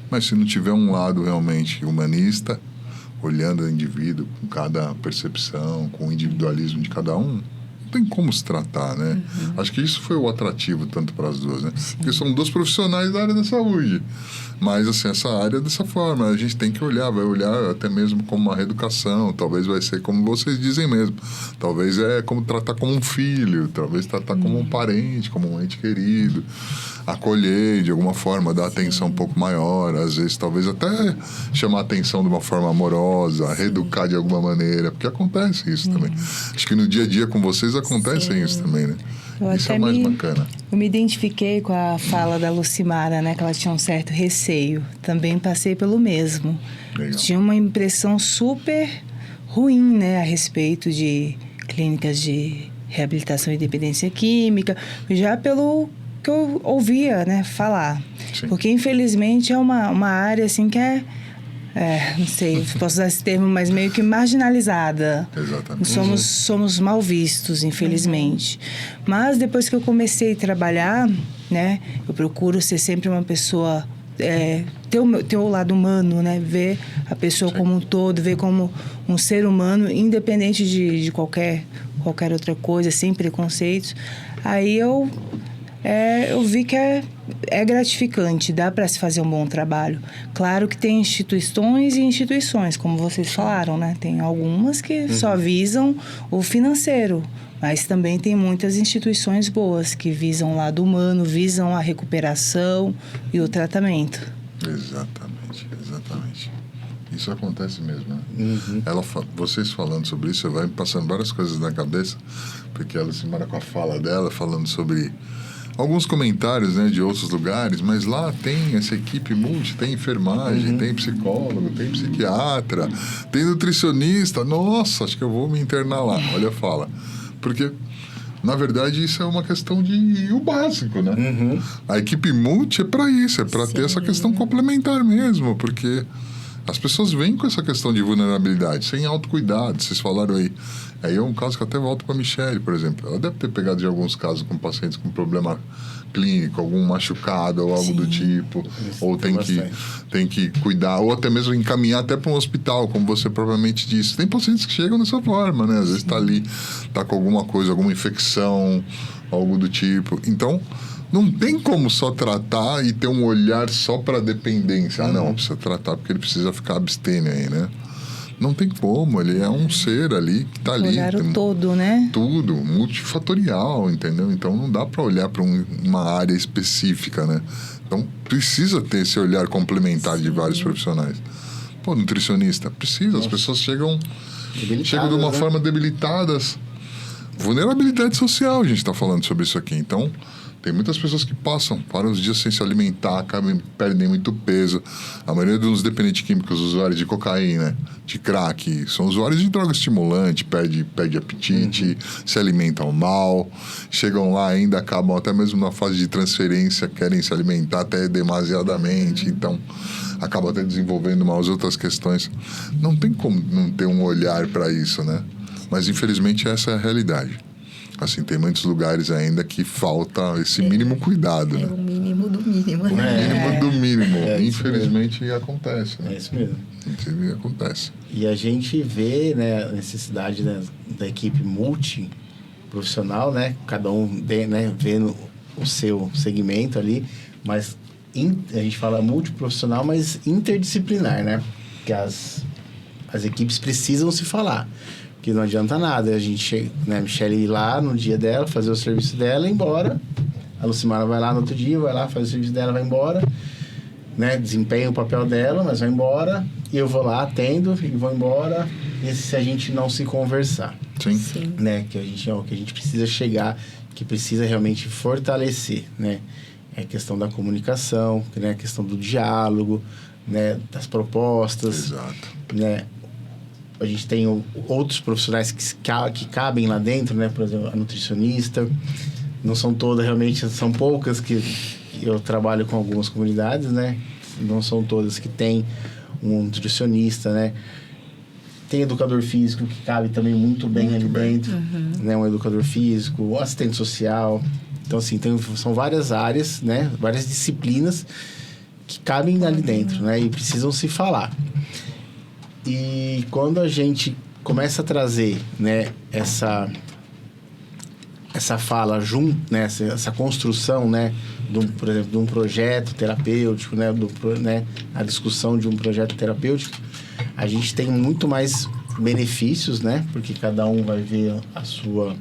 mas se não tiver um lado realmente humanista, olhando o indivíduo com cada percepção, com o individualismo de cada um, não tem como se tratar, né? Acho que isso foi o atrativo tanto para as duas, né? Porque são dois profissionais da área da saúde. Mas, assim, essa área dessa forma, a gente tem que olhar, vai olhar até mesmo como uma reeducação, talvez vai ser como vocês dizem mesmo. Talvez é como tratar como um filho, talvez tratar como um parente, como um ente querido. acolher de alguma forma, dar atenção um pouco maior, às vezes talvez até chamar a atenção de uma forma amorosa, reeducar de alguma maneira, porque acontece isso também. Acho que no dia a dia com vocês acontece isso também, né? Isso é o mais bacana. Eu me identifiquei com a fala da Lucimara, né? Que ela tinha um certo receio. Também passei pelo mesmo. Legal. Tinha uma impressão super ruim, né? A respeito de clínicas de reabilitação e dependência química. Já pelo que eu ouvia, né? Falar. Sim. Porque, infelizmente, é uma área, assim, que não sei se posso usar esse termo, mas meio que marginalizada. Exatamente. Somos mal vistos, infelizmente. Mas depois que eu comecei a trabalhar, né, eu procuro ser sempre uma pessoa, ter o lado humano, né, ver a pessoa como um todo, ver como um ser humano, independente de qualquer outra coisa, sem preconceitos. Aí eu vi que é gratificante, dá para se fazer um bom trabalho. Claro que tem instituições e instituições, como vocês falaram, né? Tem algumas que só visam o financeiro, mas também tem muitas instituições boas que visam o lado humano, visam a recuperação e o tratamento. Exatamente. Isso acontece mesmo, né? Vocês falando sobre isso, vai me passando várias coisas na cabeça, porque ela se mara com a fala dela, falando sobre alguns comentários, né, de outros lugares, mas lá tem essa equipe multi, tem enfermagem, tem psicólogo, tem psiquiatra, tem nutricionista. Nossa, acho que eu vou me internar lá. Olha a fala. Porque, na verdade, isso é uma questão de o básico, né? A equipe multi é para isso, é para ter essa questão complementar mesmo, porque as pessoas vêm com essa questão de vulnerabilidade, sem autocuidado. Vocês falaram aí. Aí é um caso que eu até volto para a Michele, por exemplo. Ela deve ter pegado de alguns casos com pacientes com problema clínico, algum machucado ou algo do tipo. Isso, ou tem que cuidar, ou até mesmo encaminhar até para um hospital, como você propriamente disse. Tem pacientes que chegam dessa forma, né? Às vezes está ali, está com alguma coisa, alguma infecção, algo do tipo. Então, não tem como só tratar e ter um olhar só para dependência. Não, precisa tratar porque ele precisa ficar abstêmio aí, né? Não tem como, ele é um ser ali que está ali. Olhar o todo, né? Tudo, multifatorial, entendeu? Então não dá para olhar para uma área específica, né? Então precisa ter esse olhar complementar de vários profissionais. Pô, nutricionista, precisa. As pessoas chegam de uma forma debilitadas. Vulnerabilidade social, a gente está falando sobre isso aqui. Então, tem muitas pessoas que passam vários dias sem se alimentar, perdem muito peso. A maioria dos dependentes químicos, usuários de cocaína, de crack, são usuários de droga estimulante, perde apetite, se alimentam mal, chegam lá ainda, acabam até mesmo na fase de transferência, querem se alimentar até demasiadamente, então acabam até desenvolvendo umas outras questões. Não tem como não ter um olhar para isso, né? Mas infelizmente essa é a realidade. Assim, tem muitos lugares ainda que falta esse mínimo cuidado, né? O mínimo do mínimo. O mínimo do mínimo. Infelizmente acontece, né? É isso mesmo. Infelizmente acontece. E a gente vê, né, a necessidade, né, da equipe multiprofissional, né? Cada um vendo o seu segmento ali, mas a gente fala multiprofissional, mas interdisciplinar, né? Que as equipes precisam se falar. Que não adianta nada a gente, né, a Michele ir lá no dia dela, fazer o serviço dela e ir embora. A Lucimara vai lá no outro dia, vai lá, faz o serviço dela, vai embora. Né, desempenha o papel dela, mas vai embora. E eu vou lá, atendo e vou embora. E se a gente não se conversar. Sim. Né, que a gente precisa chegar, que precisa realmente fortalecer, né? É a questão da comunicação, né, a questão do diálogo, né, das propostas. Exato. Né? A gente tem outros profissionais que cabem lá dentro, né? Por exemplo, a nutricionista. Não são todas, realmente, são poucas que eu trabalho com algumas comunidades, né? Não são todas que tem um nutricionista, né? Tem educador físico que cabe também muito bem ali dentro, né? Um educador físico, um assistente social. Então, assim, são várias áreas, né? Várias disciplinas que cabem ali dentro, né? E precisam se falar. E quando a gente começa a trazer, né, essa fala junto, né, essa construção, né, por exemplo, de um projeto terapêutico, né, a discussão de um projeto terapêutico, a gente tem muito mais benefícios, né, porque cada um vai ver a sua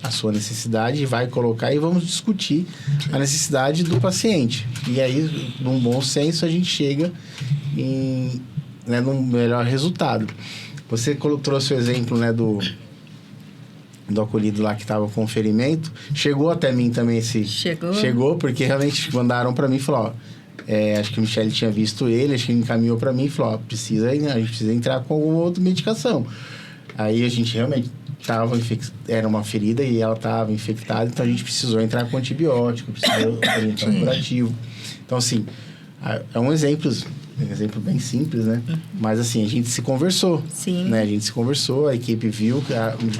a sua necessidade e vai colocar e vamos discutir a necessidade do paciente. E aí, num bom senso, a gente chega num melhor resultado. Você trouxe o exemplo, né, do acolhido lá que estava com ferimento. Chegou até mim também Chegou, porque realmente mandaram para mim e falou, acho que o Michele tinha visto ele, acho que ele encaminhou para mim e falou, a gente precisa entrar com alguma outra medicação. Aí a gente realmente era uma ferida e ela estava infectada, então a gente precisou entrar com antibiótico, precisou entrar com curativo. Então, assim, é um exemplo bem simples, né? Mas, assim, a gente se conversou. Sim. Né? A gente se conversou, a equipe viu,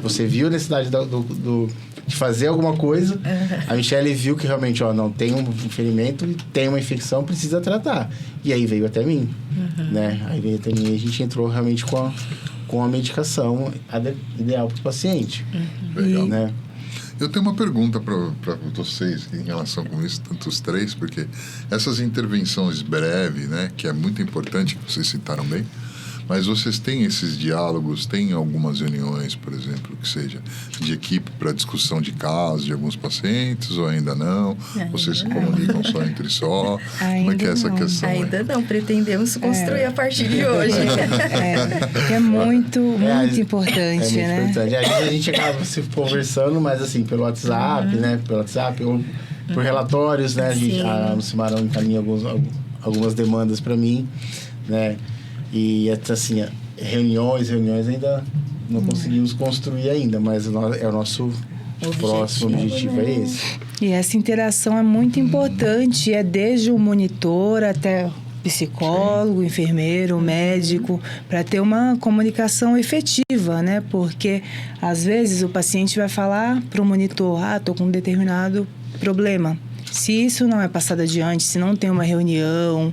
você viu a necessidade de fazer alguma coisa. A Michele viu que realmente, não tem um ferimento, tem uma infecção, precisa tratar. E aí veio até mim, né? Aí veio até mim e a gente entrou realmente com a medicação ideal para o paciente. Legal. Né? Eu tenho uma pergunta para vocês em relação com isso, tanto os três, porque essas intervenções breves, né, que é muito importante, que vocês citaram bem, mas vocês têm esses diálogos, têm algumas reuniões, por exemplo, que seja de equipe para discussão de casos de alguns pacientes, ou ainda não? Vocês se comunicam só entre só? Como é que é essa questão? Ainda não, pretendemos construir a partir de hoje. É muito importante, né? Importante. A gente acaba se conversando, mas assim, pelo WhatsApp, né? Pelo WhatsApp ou por relatórios, né? A Lucimarão encaminha algumas demandas para mim, né? E, assim, reuniões ainda não conseguimos construir ainda, mas é o nosso próximo objetivo, é esse. E essa interação é muito importante, desde o monitor até o psicólogo, enfermeiro, médico, para ter uma comunicação efetiva, né? Porque, às vezes, o paciente vai falar para o monitor, estou com um determinado problema. Se isso não é passado adiante, se não tem uma reunião,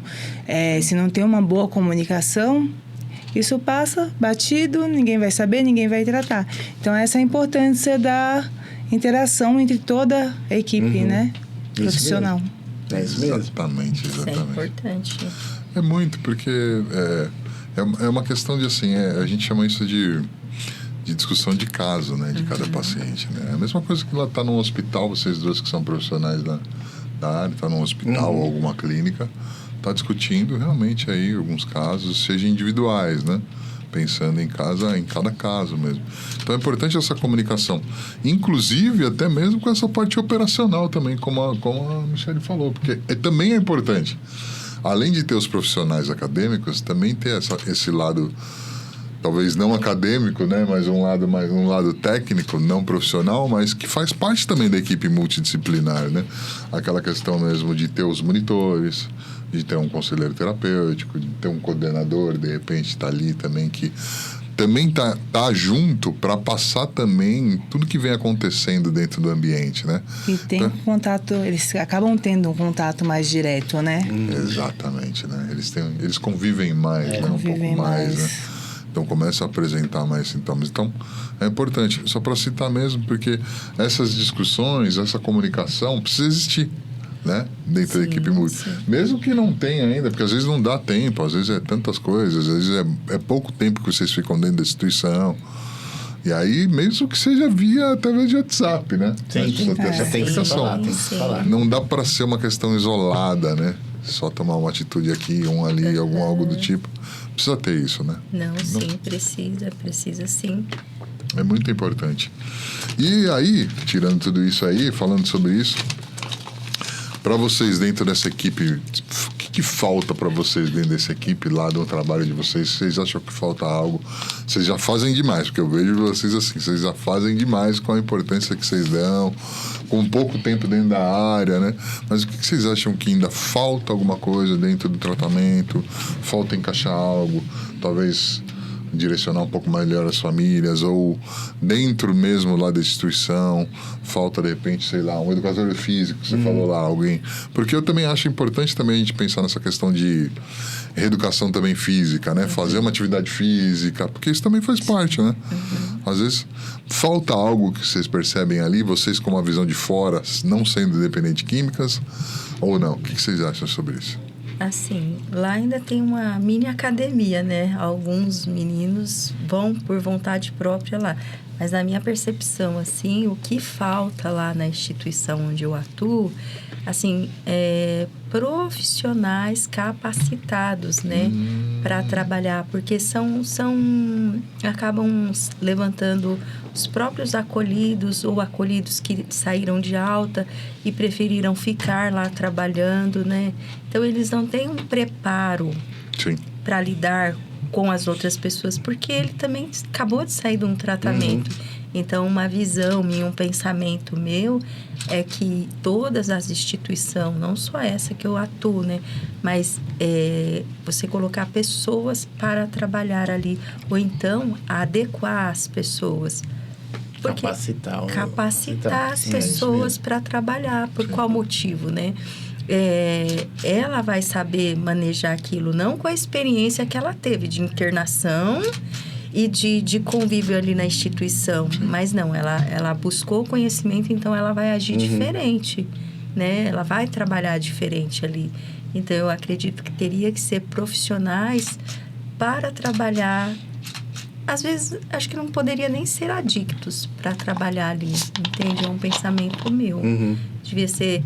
se não tem uma boa comunicação, isso passa batido, ninguém vai saber, ninguém vai tratar. Então, essa é a importância da interação entre toda a equipe, né? Profissional. É isso mesmo. Exatamente. Isso é importante. É muito, porque é uma questão de, assim, a gente chama isso de discussão de caso, né, de cada paciente, né? É a mesma coisa que lá tá num hospital, vocês dois que são profissionais da área, tá num hospital ou alguma clínica, tá discutindo realmente aí alguns casos, sejam individuais, né? Pensando em cada caso mesmo. Então é importante essa comunicação, inclusive até mesmo com essa parte operacional também, como a Michele falou, porque também é importante. Além de ter os profissionais acadêmicos, também ter esse lado, talvez não acadêmico, né, mas um lado técnico, não profissional, mas que faz parte também da equipe multidisciplinar, né? Aquela questão mesmo de ter os monitores, de ter um conselheiro terapêutico, de ter um coordenador, de repente tá ali também, que também tá junto para passar também tudo que vem acontecendo dentro do ambiente, né? E tem contato, eles acabam tendo um contato mais direto, né? Exatamente, né? Eles convivem mais, né? Um pouco mais, né? Então, começa a apresentar mais sintomas. Então, é importante. Só para citar mesmo, porque essas discussões, essa comunicação precisa existir, né? Dentro da equipe multi. Mesmo que não tenha ainda, porque às vezes não dá tempo, às vezes é tantas coisas, às vezes é pouco tempo que vocês ficam dentro da instituição. E aí, mesmo que seja via através de WhatsApp, né? Tem que falar. Não dá para ser uma questão isolada, né? Só tomar uma atitude aqui, ali, algo do tipo. Precisa ter isso, né? Não, sim, precisa sim. É muito importante. E aí, tirando tudo isso aí, falando sobre isso, para vocês dentro dessa equipe, o que falta para vocês dentro dessa equipe lá do trabalho de vocês? Vocês acham que falta algo? Vocês já fazem demais, porque eu vejo vocês assim, vocês já fazem demais com a importância que vocês dão, com pouco tempo dentro da área, né? Mas o que vocês acham que ainda falta alguma coisa dentro do tratamento? Falta encaixar algo? Talvez direcionar um pouco melhor as famílias, ou dentro mesmo lá da instituição, falta de repente, sei lá, um educador físico, você falou lá, alguém. Porque eu também acho importante também a gente pensar nessa questão de reeducação também física, né? Fazer uma atividade física, porque isso também faz parte, né? Às vezes falta algo que vocês percebem ali, vocês com uma visão de fora, não sendo dependentes químicas, ou não? O que vocês acham sobre isso? Assim, lá ainda tem uma mini academia, né? Alguns meninos vão por vontade própria lá. Mas na minha percepção, assim, o que falta lá na instituição onde eu atuo, assim, é profissionais capacitados, né? Para trabalhar, porque acabam levantando os próprios acolhidos ou acolhidos que saíram de alta e preferiram ficar lá trabalhando, né? Então, eles não têm um preparo para lidar com as outras pessoas, porque ele também acabou de sair de um tratamento. Então, uma visão minha, um pensamento meu é que todas as instituições, não só essa que eu atuo, né? Mas você colocar pessoas para trabalhar ali, ou então adequar as pessoas. Capacitar as pessoas para trabalhar. Por qual motivo, né? Ela vai saber manejar aquilo, não com a experiência que ela teve de internação e de convívio ali na instituição. Mas não, ela buscou conhecimento, então ela vai agir diferente, né? Ela vai trabalhar diferente ali. Então, eu acredito que teria que ser profissionais para trabalhar. Às vezes, acho que não poderia nem ser adictos para trabalhar ali, entende? É um pensamento meu. Devia ser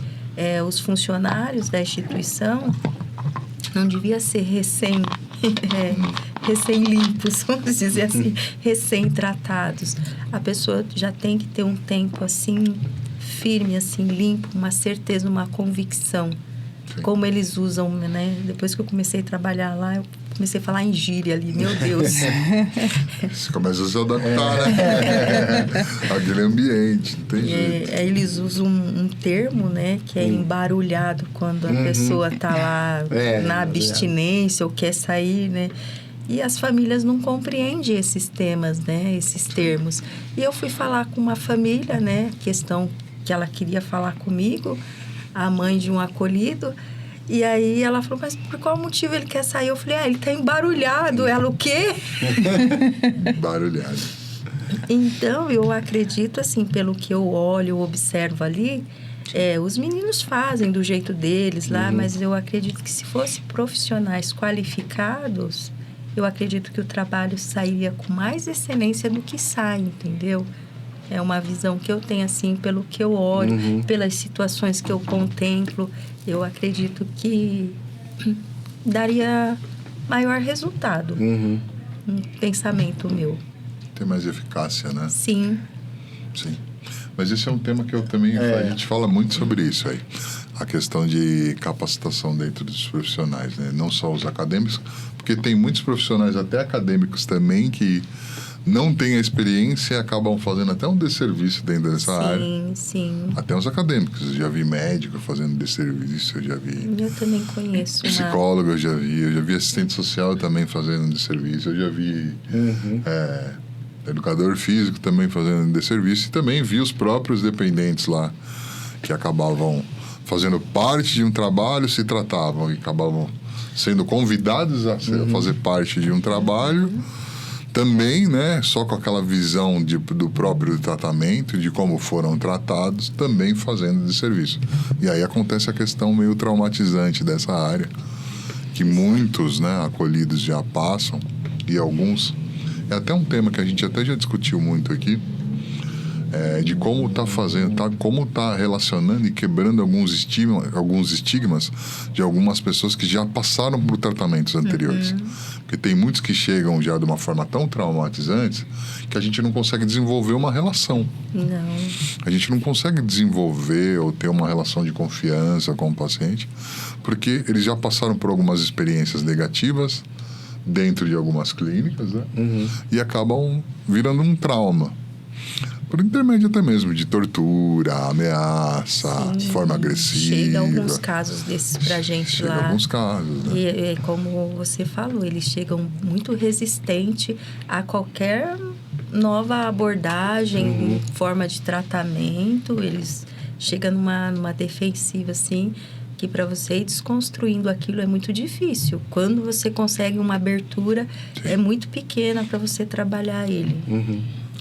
os funcionários da instituição, não devia ser recém-limpos, vamos dizer assim, recém-tratados. A pessoa já tem que ter um tempo assim, firme, assim, limpo, uma certeza, uma convicção. Sim. Como eles usam, né? Depois que eu comecei a trabalhar lá, eu comecei a falar em gíria ali, meu Deus. Você começa a se adaptar, né? Aquele ambiente, não tem jeito. Eles usam um termo, né? Que é embarulhado, quando a pessoa tá lá na abstinência ou quer sair, né? E as famílias não compreendem esses temas, né? Esses termos. E eu fui falar com uma família, né? Questão que ela queria falar comigo, a mãe de um acolhido. E aí ela falou, mas por qual motivo ele quer sair? Eu falei, ele tá embarulhado. Ela, o quê? Embarulhado. Então, eu acredito, assim, pelo que eu olho, observo ali, os meninos fazem do jeito deles lá, mas eu acredito que se fosse profissionais qualificados, eu acredito que o trabalho sairia com mais excelência do que sai, entendeu? É uma visão que eu tenho, assim, pelo que eu olho, pelas situações que eu contemplo. Eu acredito que daria maior resultado. Um pensamento meu. Tem mais eficácia, né? Sim. Sim. Mas esse é um tema que eu também... A gente fala muito sobre isso aí. A questão de capacitação dentro dos profissionais, né? Não só os acadêmicos, porque tem muitos profissionais, até acadêmicos também, que não têm a experiência e acabam fazendo até um desserviço dentro dessa área. Sim. Até os acadêmicos. Eu já vi médico fazendo desserviço, eu já vi... Eu também conheço. Psicólogo, eu já vi assistente social também fazendo desserviço, eu já vi educador físico também fazendo desserviço, e também vi os próprios dependentes lá, que acabavam fazendo parte de um trabalho, se tratavam e acabavam sendo convidados a fazer parte de um trabalho, também, né, só com aquela visão do próprio tratamento, de como foram tratados, também fazendo de serviço. E aí acontece a questão meio traumatizante dessa área, que muitos, né, acolhidos já passam, e alguns... É até um tema que a gente até já discutiu muito aqui, de como está fazendo, como está relacionando e quebrando alguns estigmas de algumas pessoas que já passaram por tratamentos anteriores. Porque tem muitos que chegam já de uma forma tão traumatizante que a gente não consegue desenvolver uma relação. Não. A gente não consegue desenvolver ou ter uma relação de confiança com o paciente, porque eles já passaram por algumas experiências negativas dentro de algumas clínicas, né? E acabam virando um trauma. Por intermédio até mesmo de tortura, ameaça, forma agressiva. Chega alguns casos desses pra gente lá. Chega alguns casos, né? E como você falou, eles chegam muito resistentes a qualquer nova abordagem, forma de tratamento. Eles chegam numa defensiva, assim, que para você ir desconstruindo aquilo é muito difícil. Quando você consegue uma abertura, é muito pequena para você trabalhar ele.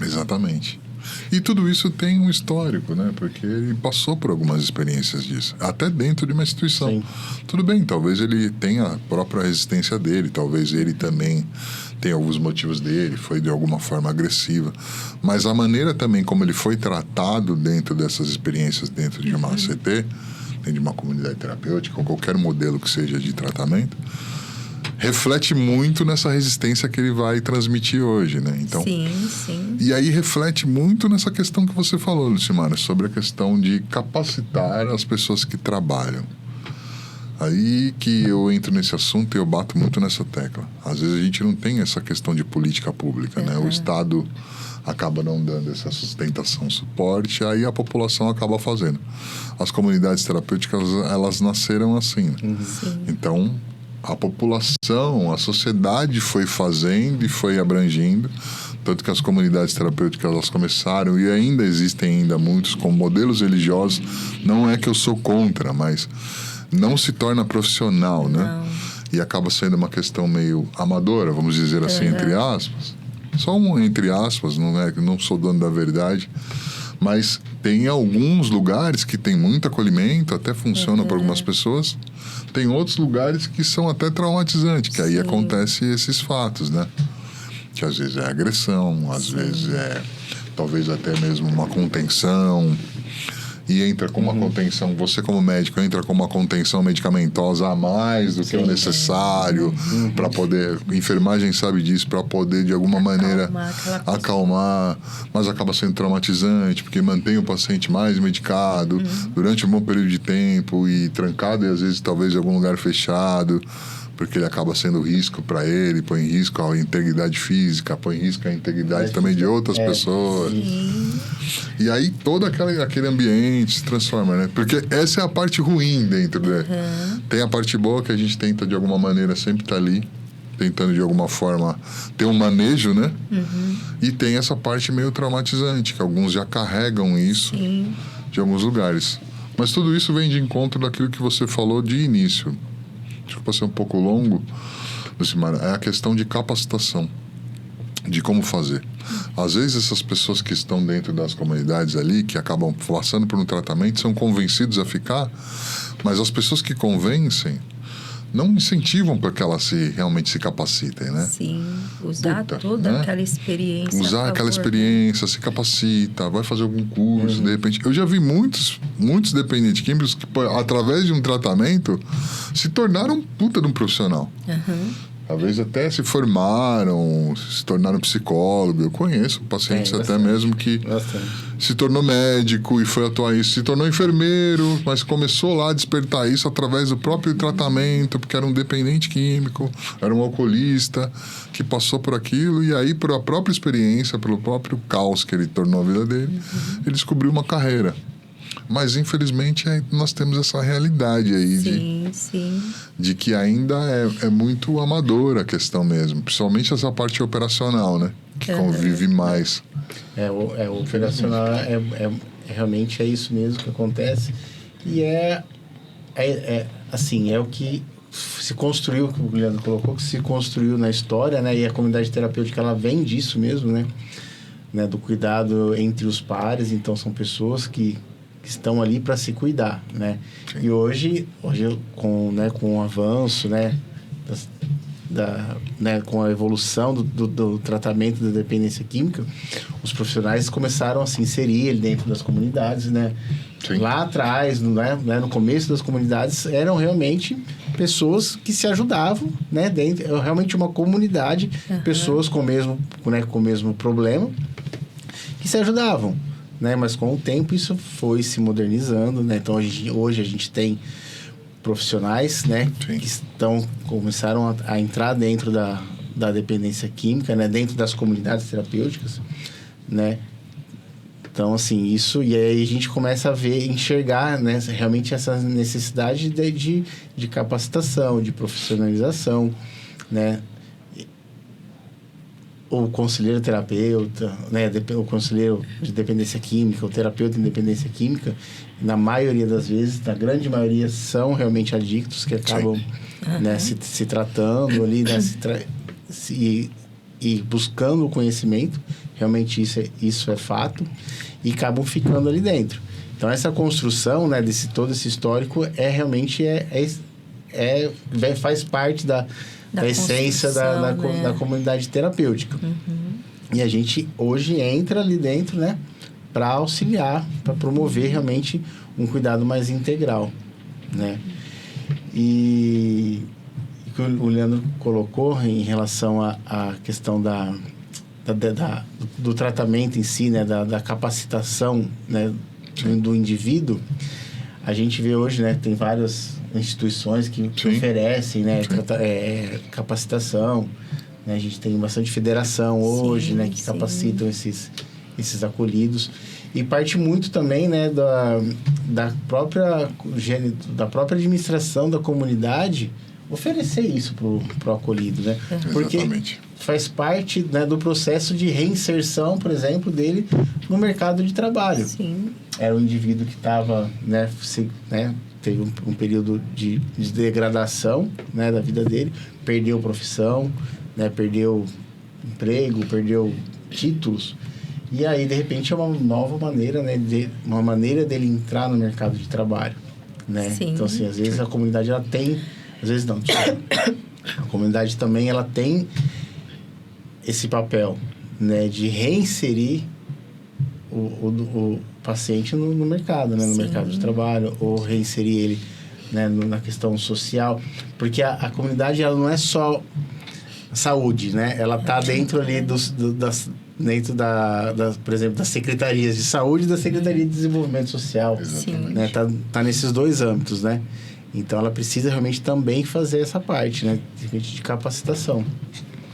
Exatamente. E tudo isso tem um histórico, né? Porque ele passou por algumas experiências disso, até dentro de uma instituição. Sim. Tudo bem, talvez ele tenha a própria resistência dele, talvez ele também tenha alguns motivos dele, foi de alguma forma agressiva. Mas a maneira também como ele foi tratado dentro dessas experiências, dentro de uma ACT, dentro de uma comunidade terapêutica, ou qualquer modelo que seja de tratamento, reflete muito nessa resistência que ele vai transmitir hoje, né? Então, Sim. E aí reflete muito nessa questão que você falou, Lucimara, sobre a questão de capacitar as pessoas que trabalham. Aí que eu entro nesse assunto e eu bato muito nessa tecla. Às vezes a gente não tem essa questão de política pública, né? O Estado acaba não dando essa sustentação, suporte, aí a população acaba fazendo. As comunidades terapêuticas, elas nasceram assim, né? Então, a população, a sociedade foi fazendo e foi abrangindo, tanto que as comunidades terapêuticas elas começaram e ainda existem ainda muitos com modelos religiosos. Não é que eu sou contra, mas não se torna profissional, né? Não. E acaba sendo uma questão meio amadora, vamos dizer assim, entre aspas. Só um entre aspas, não sou dono da verdade. Mas tem alguns lugares que tem muito acolhimento, até funciona para algumas pessoas. Tem outros lugares que são até traumatizantes, que aí acontecem esses fatos, né? Que às vezes é agressão, às vezes é talvez até mesmo uma contenção. E entra com uma contenção, você como médico entra com uma contenção medicamentosa a mais do que o necessário para poder, a enfermagem sabe disso, para poder de alguma maneira acalmar, mas acaba sendo traumatizante, porque mantém o paciente mais medicado durante um bom período de tempo e trancado e às vezes talvez em algum lugar fechado, porque ele acaba sendo risco para ele, põe em risco a integridade física, põe em risco a integridade também de outras pessoas. E aí todo aquele ambiente se transforma, né? Porque essa é a parte ruim dentro, né? Tem a parte boa que a gente tenta de alguma maneira sempre estar ali, tentando de alguma forma ter um manejo, né? E tem essa parte meio traumatizante, que alguns já carregam isso de alguns lugares. Mas tudo isso vem de encontro daquilo que você falou de início. Desculpa ser um pouco longo, Lucimara, é a questão de capacitação, de como fazer. Às vezes essas pessoas que estão dentro das comunidades ali, que acabam passando por um tratamento, são convencidos a ficar, mas as pessoas que convencem não incentivam para que elas realmente se capacitem, né? Sim, usar toda aquela experiência. Usar aquela experiência, se capacita, vai fazer algum curso, de repente. Eu já vi muitos dependentes químicos que, através de um tratamento, se tornaram puta de um profissional. Talvez até se formaram, se tornaram psicólogo. Eu conheço pacientes até mesmo que se tornou médico e foi atuar isso. Se tornou enfermeiro, mas começou lá a despertar isso através do próprio tratamento, porque era um dependente químico, era um alcoolista que passou por aquilo e aí, por a própria experiência, pelo próprio caos que ele tornou a vida dele, ele descobriu uma carreira. Mas, infelizmente, nós temos essa realidade aí de que ainda é muito amadora a questão mesmo. Principalmente essa parte operacional, né? Que convive mais. O operacional realmente é isso mesmo que acontece. E assim, é o que se construiu, que o Guilherme colocou, que se construiu na história, né? E a comunidade terapêutica, ela vem disso mesmo, né? Do cuidado entre os pares. Então, são pessoas que estão ali para se cuidar, né? Sim. E hoje com o avanço, né, com a evolução do tratamento da dependência química, os profissionais começaram a se inserir dentro das comunidades, né? Sim. Lá atrás, no começo das comunidades, eram realmente pessoas que se ajudavam, né? Realmente uma comunidade, pessoas com o mesmo problema, que se ajudavam. Né? Mas com o tempo isso foi se modernizando, né? Então hoje a gente tem profissionais, né, que começaram a entrar dentro da dependência química, né, dentro das comunidades terapêuticas, né? Então, assim, isso... E aí a gente começa a enxergar, né, realmente essa necessidade de capacitação, de profissionalização, né? O conselheiro terapeuta, né, o conselheiro de dependência química, o terapeuta em dependência química, na maioria das vezes, na grande maioria, são realmente adictos que acabam né, se tratando ali, né, e buscando o conhecimento realmente isso é fato, e acabam ficando ali dentro. Então, essa construção, né, todo esse histórico faz parte da essência da comunidade terapêutica. E a gente hoje entra ali dentro, né, para auxiliar, para promover realmente um cuidado mais integral, né? E o Leandro colocou em relação à questão do tratamento em si, né, da capacitação, né, do indivíduo. A gente vê hoje, né, tem várias instituições que oferecem, né, capacitação, né? A gente tem bastante federação hoje, né, que capacitam esses acolhidos. E parte muito também, né, da própria administração da comunidade oferecer isso pro acolhido, né? Porque Exatamente. faz parte, né, do processo de reinserção, por exemplo, dele no mercado de trabalho. Sim. Era um indivíduo que estava, né, teve um período de degradação, né, da vida dele, perdeu profissão, né, perdeu emprego, perdeu títulos. E aí, de repente, é uma nova maneira, né, uma maneira dele entrar no mercado de trabalho, né? Sim. Então, assim, às vezes a comunidade, ela tem... Às vezes não, a comunidade também, ela tem esse papel, né, de reinserir o paciente no mercado, né, no mercado de trabalho, ou reinserir ele, né, na questão social. Porque a comunidade, ela não é só saúde, né? Ela está dentro ali dentro por exemplo, das secretarias de saúde e da Secretaria de Desenvolvimento Social. Exatamente. Né? Tá nesses dois âmbitos, né? Então, ela precisa realmente também fazer essa parte, né? De capacitação.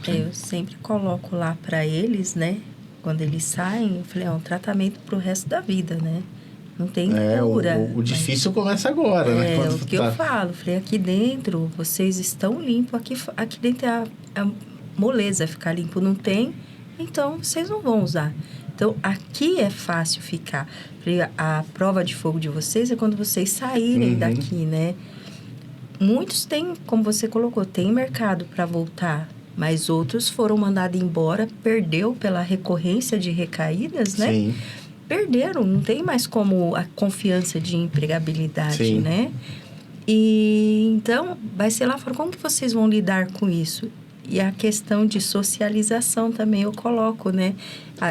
Eu sempre coloco lá para eles, né? Quando eles saem, eu falei, é um tratamento para o resto da vida, né? Não tem cura. O difícil começa agora, né? É o que eu falo. Falei, aqui dentro, vocês estão limpos. Aqui dentro é a moleza ficar limpo. Não tem, então vocês não vão usar. Então, aqui é fácil ficar. A prova de fogo de vocês é quando vocês saírem daqui, né? Muitos têm, como você colocou, tem mercado para voltar. Mas outros foram mandados embora, perdeu pela recorrência de recaídas, né? Sim. Perderam, não tem mais como a confiança de empregabilidade, Sim. né? E então, vai ser lá fora, como que vocês vão lidar com isso? E a questão de socialização também eu coloco, né?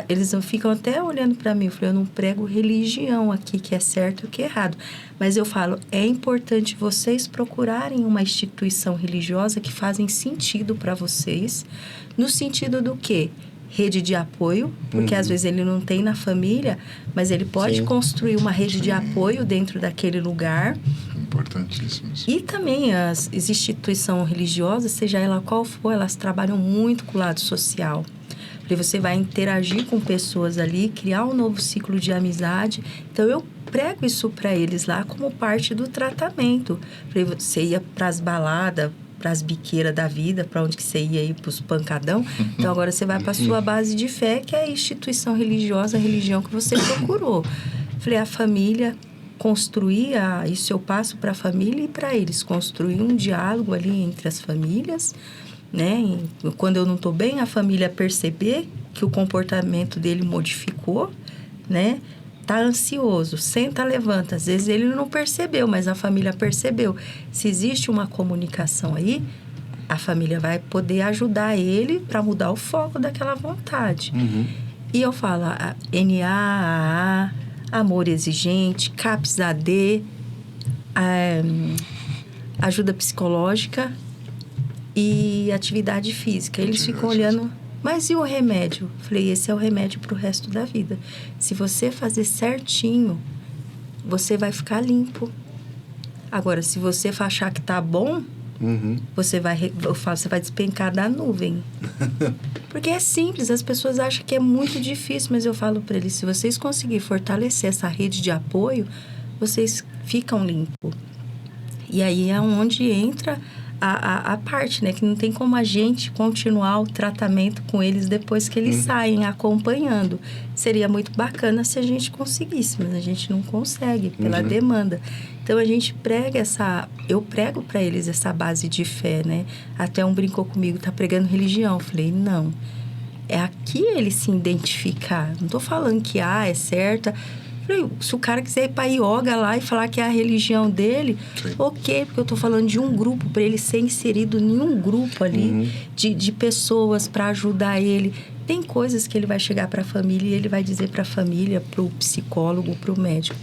Eles ficam até olhando para mim, eu falei, eu não prego religião aqui, que é certo e o que é errado. Mas eu falo, é importante vocês procurarem uma instituição religiosa que fazem sentido para vocês, no sentido do quê? Rede de apoio, porque às vezes ele não tem na família, mas ele pode construir uma rede de apoio dentro daquele lugar. Importantíssimo isso. E também as instituições religiosas, seja ela qual for, elas trabalham muito com o lado social. Porque você vai interagir com pessoas ali, criar um novo ciclo de amizade. Então, eu prego isso para eles lá como parte do tratamento. Você ia para as baladas, para as biqueiras da vida, para onde que você ia ir, para os pancadão. Então, agora você vai para a sua base de fé, que é a instituição religiosa, a religião que você procurou. Falei, a família, construir, isso eu passo para a família e para eles. Construir um diálogo ali entre as famílias, né? E quando eu não estou bem, a família perceber que o comportamento dele modificou, né? Tá ansioso, senta, levanta. Às vezes ele não percebeu, mas a família percebeu. Se existe uma comunicação aí, a família vai poder ajudar ele para mudar o foco daquela vontade. E eu falo, a NA, AA, Amor Exigente, CAPS AD, ajuda psicológica e atividade física. Eles ficam olhando... Mas e o remédio? Falei, esse é o remédio para o resto da vida. Se você fazer certinho, você vai ficar limpo. Agora, se você achar que tá bom, você vai despencar da nuvem. Porque é simples, as pessoas acham que é muito difícil, mas eu falo para eles, se vocês conseguirem fortalecer essa rede de apoio, vocês ficam limpos. E aí é onde entra a parte, né? Que não tem como a gente continuar o tratamento com eles depois que eles saem acompanhando. Seria muito bacana se a gente conseguisse, mas a gente não consegue pela demanda. Então, a gente eu prego para eles essa base de fé, né? Até um brincou comigo, tá pregando religião. Eu falei, não. é aqui ele se identificar. Não estou falando que é certa. Se o cara quiser ir para yoga lá e falar que é a religião dele, sim, ok, porque eu estou falando de um grupo, para ele ser inserido em um grupo ali, de pessoas para ajudar ele. Tem coisas que ele vai chegar para a família e ele vai dizer para a família, para o psicólogo, para o médico.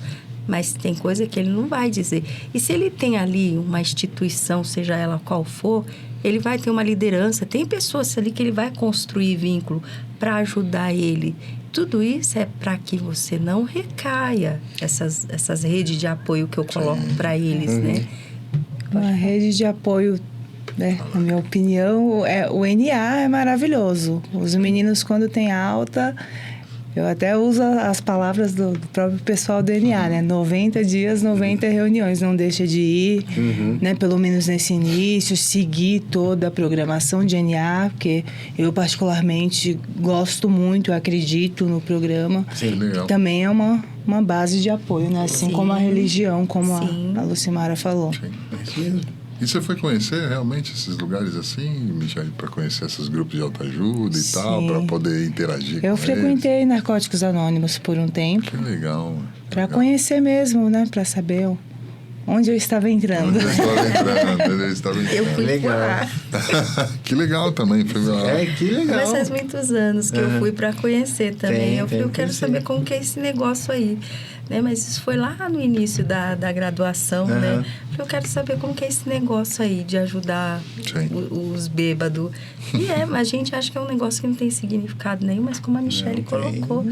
Mas tem coisa que ele não vai dizer. E se ele tem ali uma instituição, seja ela qual for, ele vai ter uma liderança. Tem pessoas ali que ele vai construir vínculo para ajudar ele. Tudo isso é para que você não recaia essas redes de apoio que eu coloco para eles, né? Uma rede de apoio, né? Na minha opinião, o NA é maravilhoso. Os meninos, quando tem alta, eu até uso as palavras do próprio pessoal do NA, né? 90 dias, 90 reuniões. Não deixa de ir, né? Pelo menos nesse início, seguir toda a programação de NA, porque eu particularmente gosto muito, acredito no programa. Sim, legal. Que também é uma base de apoio, né? Assim, sim, como a religião, como a Lucimara falou. Sim, é isso mesmo. E você foi conhecer realmente esses lugares assim, Michele, para conhecer esses grupos de autoajuda e sim, tal, para poder interagir com eles? Eu frequentei Narcóticos Anônimos por um tempo. Que legal. Para conhecer mesmo, né? Para saber onde eu estava entrando. Eu estava entrando. Eu fui legal. Que legal também. Foi que legal. Mas faz muitos anos que eu fui para conhecer também. Eu quero saber como que é esse negócio aí. Né? Mas isso foi lá no início da graduação, né? Eu quero saber como que é esse negócio aí de ajudar os bêbados. E a gente acha que é um negócio que não tem significado nenhum, mas como a Michele colocou,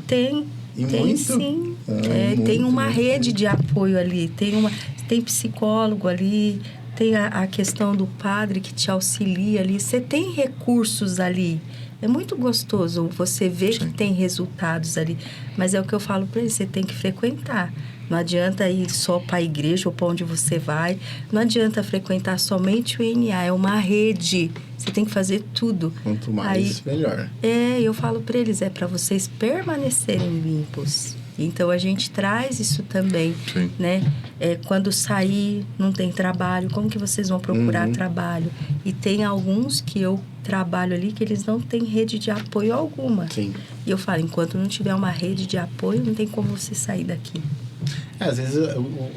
tem sim. Tem uma rede de apoio ali, tem psicólogo ali, tem a questão do padre que te auxilia ali, você tem recursos ali. É muito gostoso você ver que tem resultados ali. Mas é o que eu falo para eles, você tem que frequentar. Não adianta ir só para a igreja ou para onde você vai. Não adianta frequentar somente o NA, é uma rede. Você tem que fazer tudo. Quanto mais, melhor. Eu falo para eles, é para vocês permanecerem limpos. Então, a gente traz isso também, né? Quando sair, não tem trabalho, como que vocês vão procurar trabalho? E tem alguns que eu trabalho ali que eles não têm rede de apoio alguma. Sim. E eu falo, enquanto não tiver uma rede de apoio, não tem como você sair daqui. Às vezes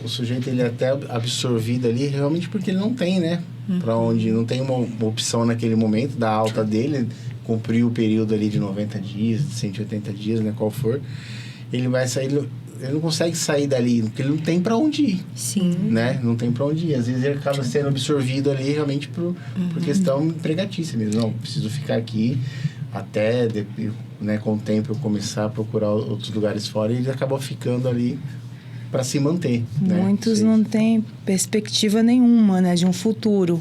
o sujeito ele é até absorvido ali realmente porque ele não tem, né? Para onde não tem uma opção naquele momento da alta dele, cumprir o período ali de 90 dias, de 180 dias, né? Qual for. Ele vai sair, ele não consegue sair dali, porque ele não tem para onde ir. Sim. Né? Não tem para onde ir. Às vezes ele acaba sendo absorvido ali realmente por questão empregatícia mesmo. Não, preciso ficar aqui até, né, com o tempo eu começar a procurar outros lugares fora e ele acabou ficando ali para se manter. Muitos não têm perspectiva nenhuma, né, de um futuro.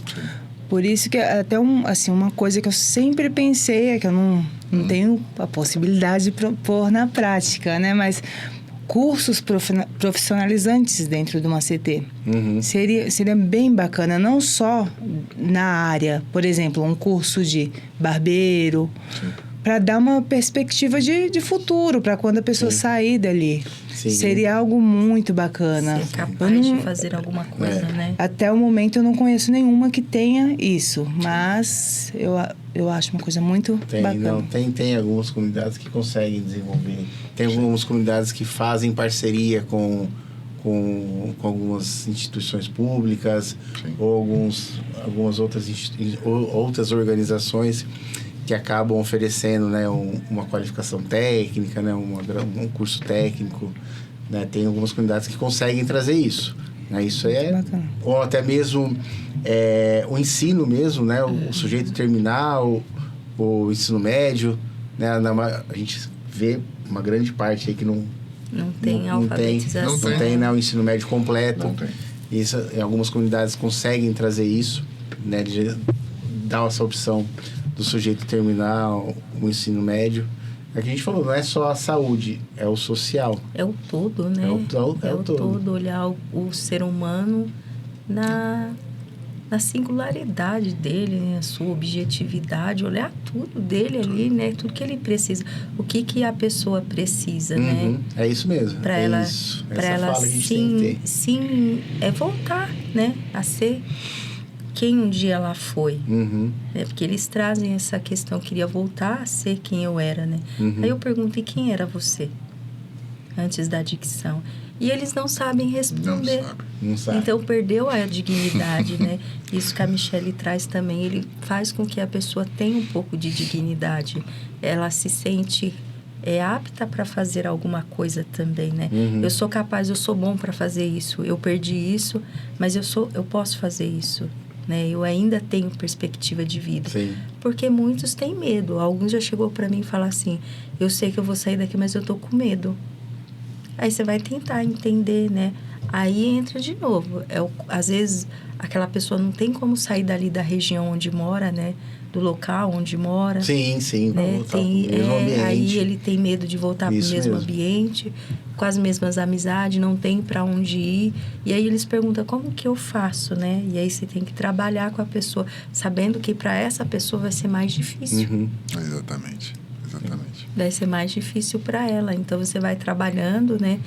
Por isso que até uma coisa que eu sempre pensei é que eu não tenho a possibilidade de propor na prática, né? Mas cursos profissionalizantes dentro de uma CT. Seria bem bacana, não só na área, por exemplo, um curso de barbeiro, para dar uma perspectiva de futuro, para quando a pessoa sair dali. Sim. Seria algo muito bacana. Ser capaz de fazer alguma coisa, né? Até o momento eu não conheço nenhuma que tenha isso, mas eu acho uma coisa muito bacana. Tem algumas comunidades que conseguem desenvolver. Tem algumas comunidades que fazem parceria com algumas instituições públicas ou algumas outras organizações que acabam oferecendo, né, uma qualificação técnica, né, um curso técnico, né? Tem algumas comunidades que conseguem trazer isso, né? Isso bacana. Ou até mesmo o ensino mesmo, né? O sujeito terminar o ensino médio, né? A gente vê uma grande parte aí que não tem alfabetização. Não tem, né, o ensino médio completo. Não tem. Isso, algumas comunidades conseguem trazer isso, né? De dar essa opção do sujeito terminar o ensino médio. É que a gente falou, não é só a saúde, é o social. É o todo, né? É o todo. Olhar o ser humano na singularidade dele, né? A sua objetividade, olhar tudo dele ali, né? Tudo que ele precisa. O que a pessoa precisa, né? É isso mesmo. Para ela sim, voltar, né? A ser quem um dia ela foi. Uhum. Né? Porque eles trazem essa questão, queria voltar a ser quem eu era, né? Uhum. Aí eu pergunto, e quem era você? Antes da adicção. E eles não sabem responder. Não sabe. Então, perdeu a dignidade, né? Isso que a Michele traz também, ele faz com que a pessoa tenha um pouco de dignidade. Ela se sente apta para fazer alguma coisa também, né? Uhum. Eu sou capaz, eu sou bom para fazer isso. Eu perdi isso, mas eu posso fazer isso, né? Eu ainda tenho perspectiva de vida. Sim. Porque muitos têm medo. Alguns já chegou para mim e falaram assim, eu sei que eu vou sair daqui, mas eu tô com medo. Aí você vai tentar entender, né? Aí entra de novo. Às vezes, aquela pessoa não tem como sair dali da região onde mora, né? Do local onde mora. Sim, né? Voltar pro mesmo ambiente. Aí ele tem medo de voltar para o mesmo mesmo. ambiente, com as mesmas amizades, não tem para onde ir. E aí eles perguntam, como que eu faço, né? E aí você tem que trabalhar com a pessoa, sabendo que para essa pessoa vai ser mais difícil. Uhum. Exatamente. Vai ser mais difícil para ela. Então, você vai trabalhando, né?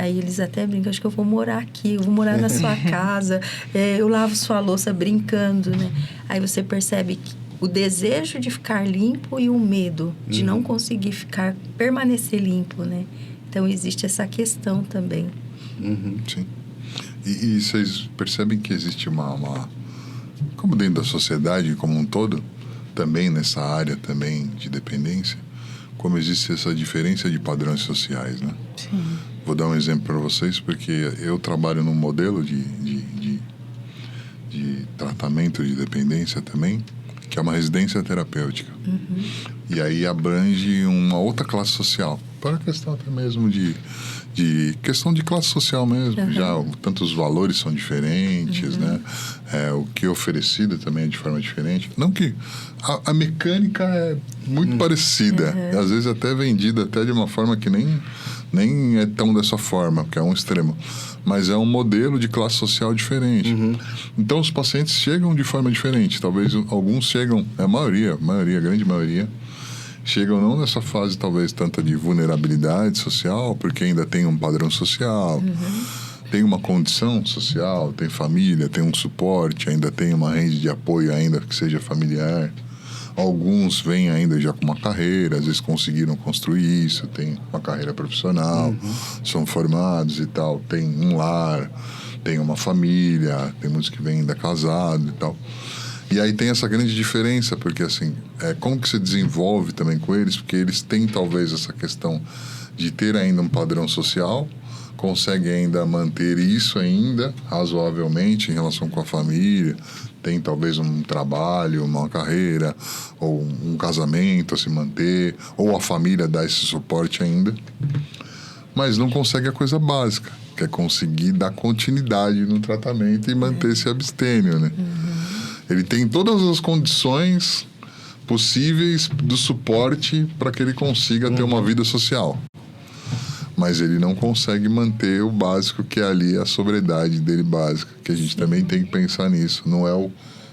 Aí eles até brincam, acho que eu vou morar aqui, eu vou morar na sua casa, eu lavo sua louça brincando, né? Aí você percebe que o desejo de ficar limpo e o medo de não conseguir permanecer limpo, né? Então, existe essa questão também. Uhum. Sim. E vocês percebem que existe como dentro da sociedade como um todo, também nessa área também de dependência, como existe essa diferença de padrões sociais, né? Sim. Vou dar um exemplo para vocês, porque eu trabalho num modelo de tratamento de dependência também, que é uma residência terapêutica. Uhum. E aí abrange uma outra classe social, para a questão até mesmo de questão de classe social mesmo. Uhum. Já tanto os valores são diferentes, né? O que é oferecido também é de forma diferente. Não que a mecânica é muito parecida, às vezes até vendida até de uma forma que nem é tão dessa forma, que é um extremo, mas é um modelo de classe social diferente. Então os pacientes chegam de forma diferente. Talvez alguns chegam, a grande maioria chegam não nessa fase talvez tanta de vulnerabilidade social, porque ainda tem um padrão social, tem uma condição social, tem família, tem um suporte, ainda tem uma rede de apoio ainda que seja familiar. Alguns vêm ainda já com uma carreira, às vezes conseguiram construir isso, tem uma carreira profissional, são formados e tal, tem um lar, tem uma família, tem muitos que vêm ainda casados e tal. E aí tem essa grande diferença, porque assim, como que se desenvolve também com eles, porque eles têm talvez essa questão de ter ainda um padrão social, conseguem ainda manter isso ainda razoavelmente em relação com a família, tem talvez um trabalho, uma carreira, ou um casamento a se manter, ou a família dá esse suporte ainda, mas não consegue a coisa básica, que é conseguir dar continuidade no tratamento e manter esse abstêmio, né? Ele tem todas as condições possíveis do suporte para que ele consiga ter uma vida social. Mas ele não consegue manter o básico, que é ali a sobriedade dele básica, que a gente também tem que pensar nisso. Não é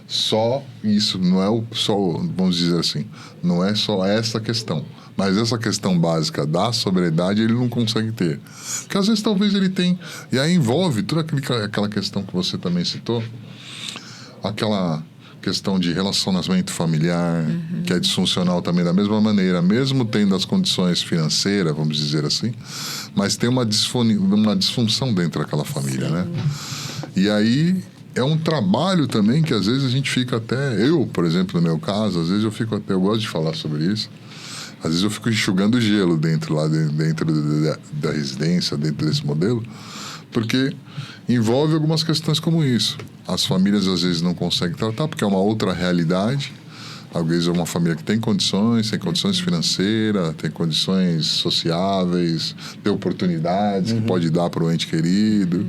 só isso, não é só, vamos dizer assim, não é só essa questão. Mas essa questão básica da sobriedade ele não consegue ter. Porque às vezes talvez ele tem, e aí envolve toda aquela questão que você também citou, aquela questão de relacionamento familiar, que é disfuncional também da mesma maneira, mesmo tendo as condições financeiras, vamos dizer assim, mas tem uma disfunção dentro daquela família, né? E aí é um trabalho também que às vezes a gente fica até... Eu, por exemplo, no meu caso, às vezes eu gosto de falar sobre isso, às vezes eu fico enxugando gelo dentro da residência, dentro desse modelo, porque envolve algumas questões como isso. As famílias às vezes não conseguem tratar porque é uma outra realidade. Às vezes é uma família que tem condições financeiras, tem condições sociáveis, tem oportunidades que pode dar para o ente querido.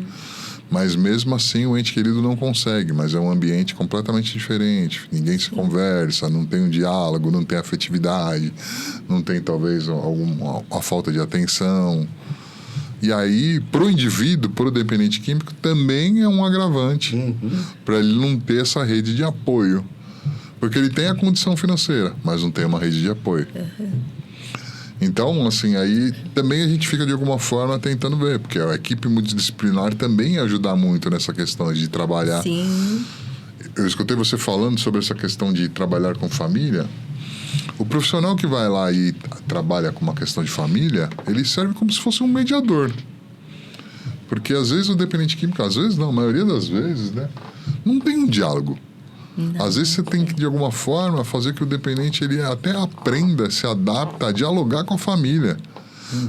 Mas mesmo assim o ente querido não consegue, mas é um ambiente completamente diferente. Ninguém se conversa, não tem um diálogo, não tem afetividade, não tem talvez a falta de atenção. E aí, para o indivíduo, para o dependente químico, também é um agravante para ele não ter essa rede de apoio. Porque ele tem a condição financeira, mas não tem uma rede de apoio. Então, assim, aí também a gente fica de alguma forma tentando ver, porque a equipe multidisciplinar também ajuda muito nessa questão de trabalhar. Sim. eu escutei você falando sobre essa questão de trabalhar com família. O profissional que vai lá e trabalha com uma questão de família, ele serve como se fosse um mediador. Porque às vezes o dependente químico, às vezes não, a maioria das vezes, né, não tem um diálogo. Não. Às vezes você tem que, de alguma forma, fazer que o dependente ele até aprenda, se adapta a dialogar com a família.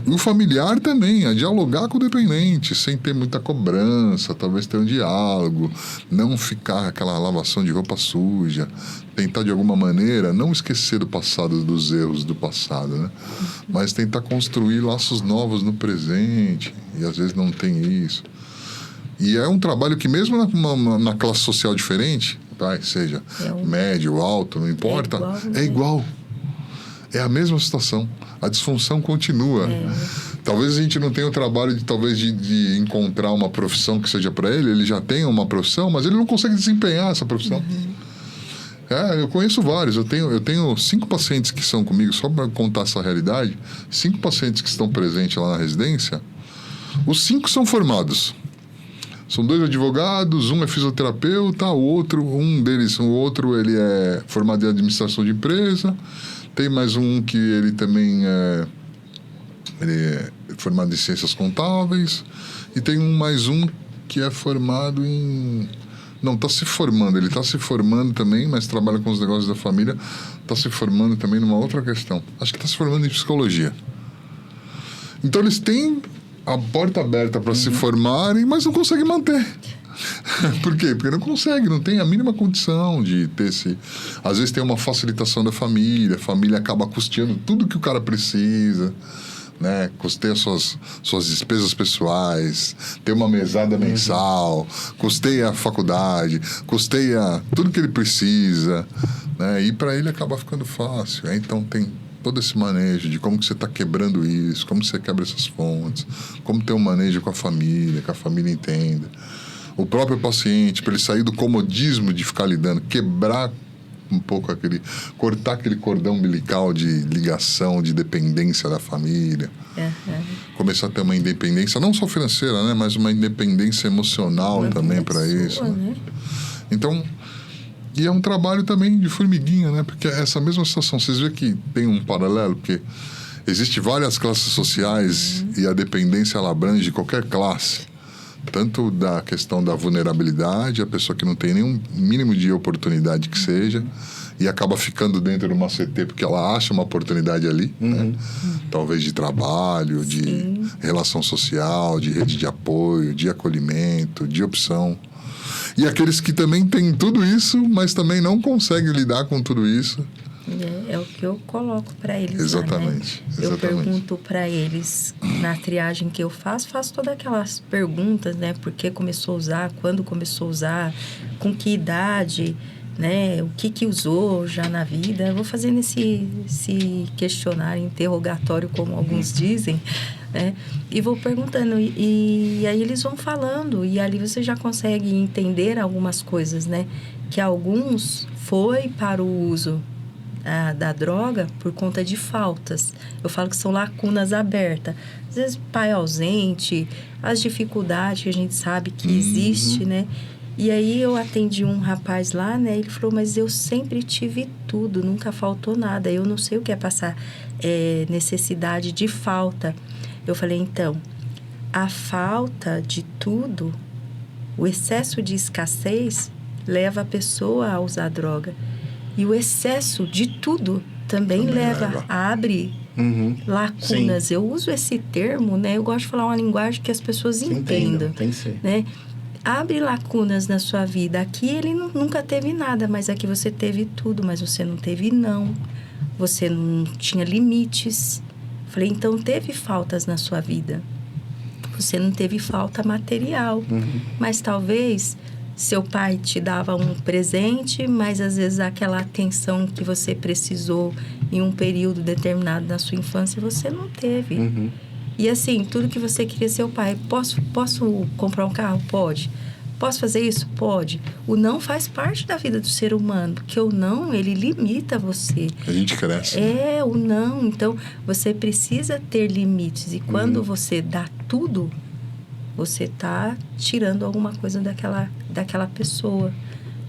E o familiar também, a dialogar com o dependente, sem ter muita cobrança, talvez ter um diálogo, não ficar aquela lavação de roupa suja, tentar de alguma maneira não esquecer do passado, dos erros do passado, né? Mas tentar construir laços novos no presente, e às vezes não tem isso. E é um trabalho que mesmo na classe social diferente, tá? Seja médio, alto, não importa, é igual. É a mesma situação. A disfunção continua. Talvez a gente não tenha o trabalho de encontrar uma profissão que seja para ele. Ele já tem uma profissão, mas ele não consegue desempenhar essa profissão. Eu conheço vários. Eu tenho 5 pacientes que são comigo, só para contar essa realidade. 5 pacientes que estão presentes lá na residência. Os 5 são formados. São 2 advogados, um é fisioterapeuta, o outro ele é formado em administração de empresa. Tem mais um que ele também ele é formado em ciências contábeis. E tem mais um que é formado em... Não, está se formando. Ele está se formando também, mas trabalha com os negócios da família. Está se formando também numa outra questão. Acho que está se formando em psicologia. Então, eles têm a porta aberta para se formarem, mas não conseguem manter. Por quê? Porque não consegue, não tem a mínima condição de ter esse... Às vezes tem uma facilitação da família, a família acaba custeando tudo que o cara precisa, né? Custeia suas despesas pessoais, tem uma mesada mensal, custeia a faculdade, custeia tudo que ele precisa, né? E para ele acaba ficando fácil. Então tem todo esse manejo de como que você está quebrando isso, como você quebra essas fontes, como ter um manejo com a família, que a família entenda. O próprio paciente, para ele sair do comodismo de ficar lidando, quebrar um pouco cortar aquele cordão umbilical de ligação, de dependência da família. Começar a ter uma independência, não só financeira, né? Mas uma independência emocional também para isso. Né? Então, e é um trabalho também de formiguinha, né? Porque essa mesma situação, vocês veem que tem um paralelo, porque existem várias classes sociais e a dependência ela abrange qualquer classe. Tanto da questão da vulnerabilidade, a pessoa que não tem nenhum mínimo de oportunidade que seja, e acaba ficando dentro de uma CT porque ela acha uma oportunidade ali, né? Talvez de trabalho, de relação social, de rede de apoio, de acolhimento, de opção. E aqueles que também têm tudo isso, mas também não conseguem lidar com tudo isso. É o que eu coloco para eles. Exatamente. Lá, né? Eu pergunto para eles, na triagem que eu faço todas aquelas perguntas, né? Por que começou a usar, quando começou a usar, com que idade, né? O que usou já na vida. Eu vou fazendo esse questionário, interrogatório, como alguns dizem, né? E vou perguntando, e aí eles vão falando, e ali você já consegue entender algumas coisas, né? Que alguns foi para o uso da droga por conta de faltas. Eu falo que são lacunas abertas. Às vezes, pai ausente, as dificuldades que a gente sabe que existe, né? E aí eu atendi um rapaz lá, né? Ele falou, mas eu sempre tive tudo, nunca faltou nada. Eu não sei o que é passar necessidade de falta. Eu falei, então, a falta de tudo, o excesso de escassez leva a pessoa a usar droga. E o excesso de tudo também leva a abrir lacunas. Sim. Eu uso esse termo, né? Eu gosto de falar uma linguagem que as pessoas entendam. Tem que ser. Né? Abre lacunas na sua vida. Aqui ele nunca teve nada, mas aqui você teve tudo, mas você não teve não. Você não tinha limites. Falei, então teve faltas na sua vida. Você não teve falta material. Mas talvez... Seu pai te dava um presente, mas às vezes aquela atenção que você precisou em um período determinado da sua infância, você não teve. E assim, tudo que você queria, seu pai, posso comprar um carro? Pode. Posso fazer isso? Pode. O não faz parte da vida do ser humano, porque o não, ele limita você. A gente cresce. O não. Então, você precisa ter limites. E quando você dá tudo... você está tirando alguma coisa daquela pessoa,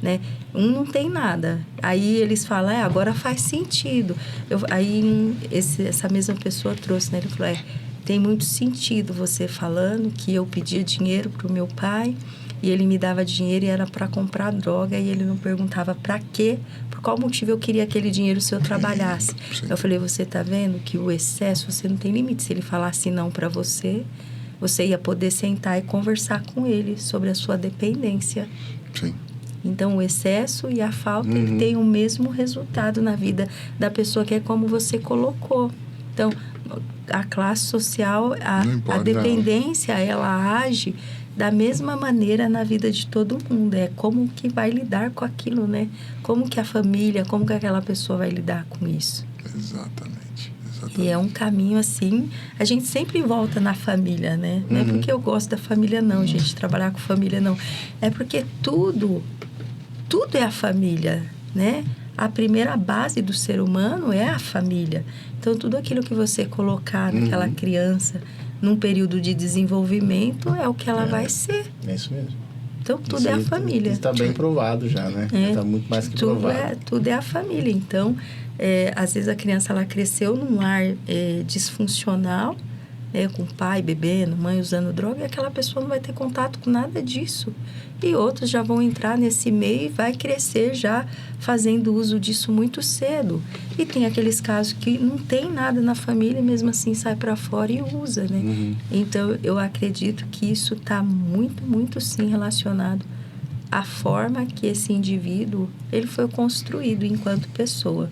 né? Um não tem nada. Aí eles falam, agora faz sentido. Essa mesma pessoa trouxe, né? Ele falou, tem muito sentido você falando que eu pedia dinheiro pro meu pai e ele me dava dinheiro e era para comprar droga e ele não perguntava para quê, por qual motivo eu queria aquele dinheiro se eu trabalhasse. Eu falei, você tá vendo que o excesso, você não tem limite. Se ele falasse não para você, você ia poder sentar e conversar com ele sobre a sua dependência. Sim. Então, o excesso e a falta ele tem o mesmo resultado na vida da pessoa, que é como você colocou. Então, a classe social, a dependência, ela age da mesma maneira na vida de todo mundo. É como que vai lidar com aquilo, né? Como que a família, como que aquela pessoa vai lidar com isso. Exatamente. E é um caminho assim, a gente sempre volta na família, né? Não é porque eu gosto da família, não, gente, trabalhar com família, não. É porque tudo é a família, né? A primeira base do ser humano é a família. Então, tudo aquilo que você colocar naquela criança, num período de desenvolvimento, é o que ela vai ser. É isso mesmo. Então, tudo é a família. Está bem provado já, né? Está muito mais que provado. Tudo é a família. Então, às vezes a criança ela cresceu num lar disfuncional, né, com pai bebendo, mãe usando droga, e aquela pessoa não vai ter contato com nada disso. E outros já vão entrar nesse meio e vai crescer já fazendo uso disso muito cedo. E tem aqueles casos que não tem nada na família e mesmo assim sai para fora e usa, né? Então, eu acredito que isso está muito, muito sim relacionado à forma que esse indivíduo ele foi construído enquanto pessoa.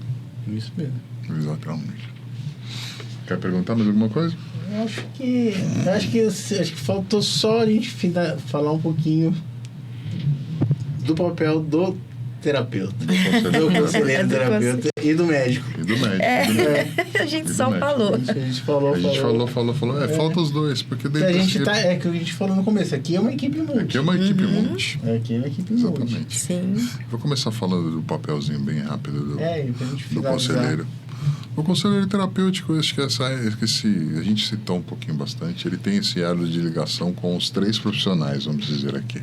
Isso mesmo. Exatamente. Quer perguntar mais alguma coisa? Eu acho que faltou só a gente falar um pouquinho do papel do terapeuta, do conselheiro terapeuta e do médico. A gente só falou. A gente falou. Falta os dois, porque a gente é que a gente falou no começo, aqui é uma equipe multi. Aqui é uma equipe multi. Aqui é uma equipe Exatamente. multi. Sim. Vou começar falando do papelzinho bem rápido do finalizar. conselheiro. O conselheiro terapêutico, acho que a gente citou um pouquinho bastante, ele tem esse elo de ligação com os 3 profissionais, vamos dizer aqui.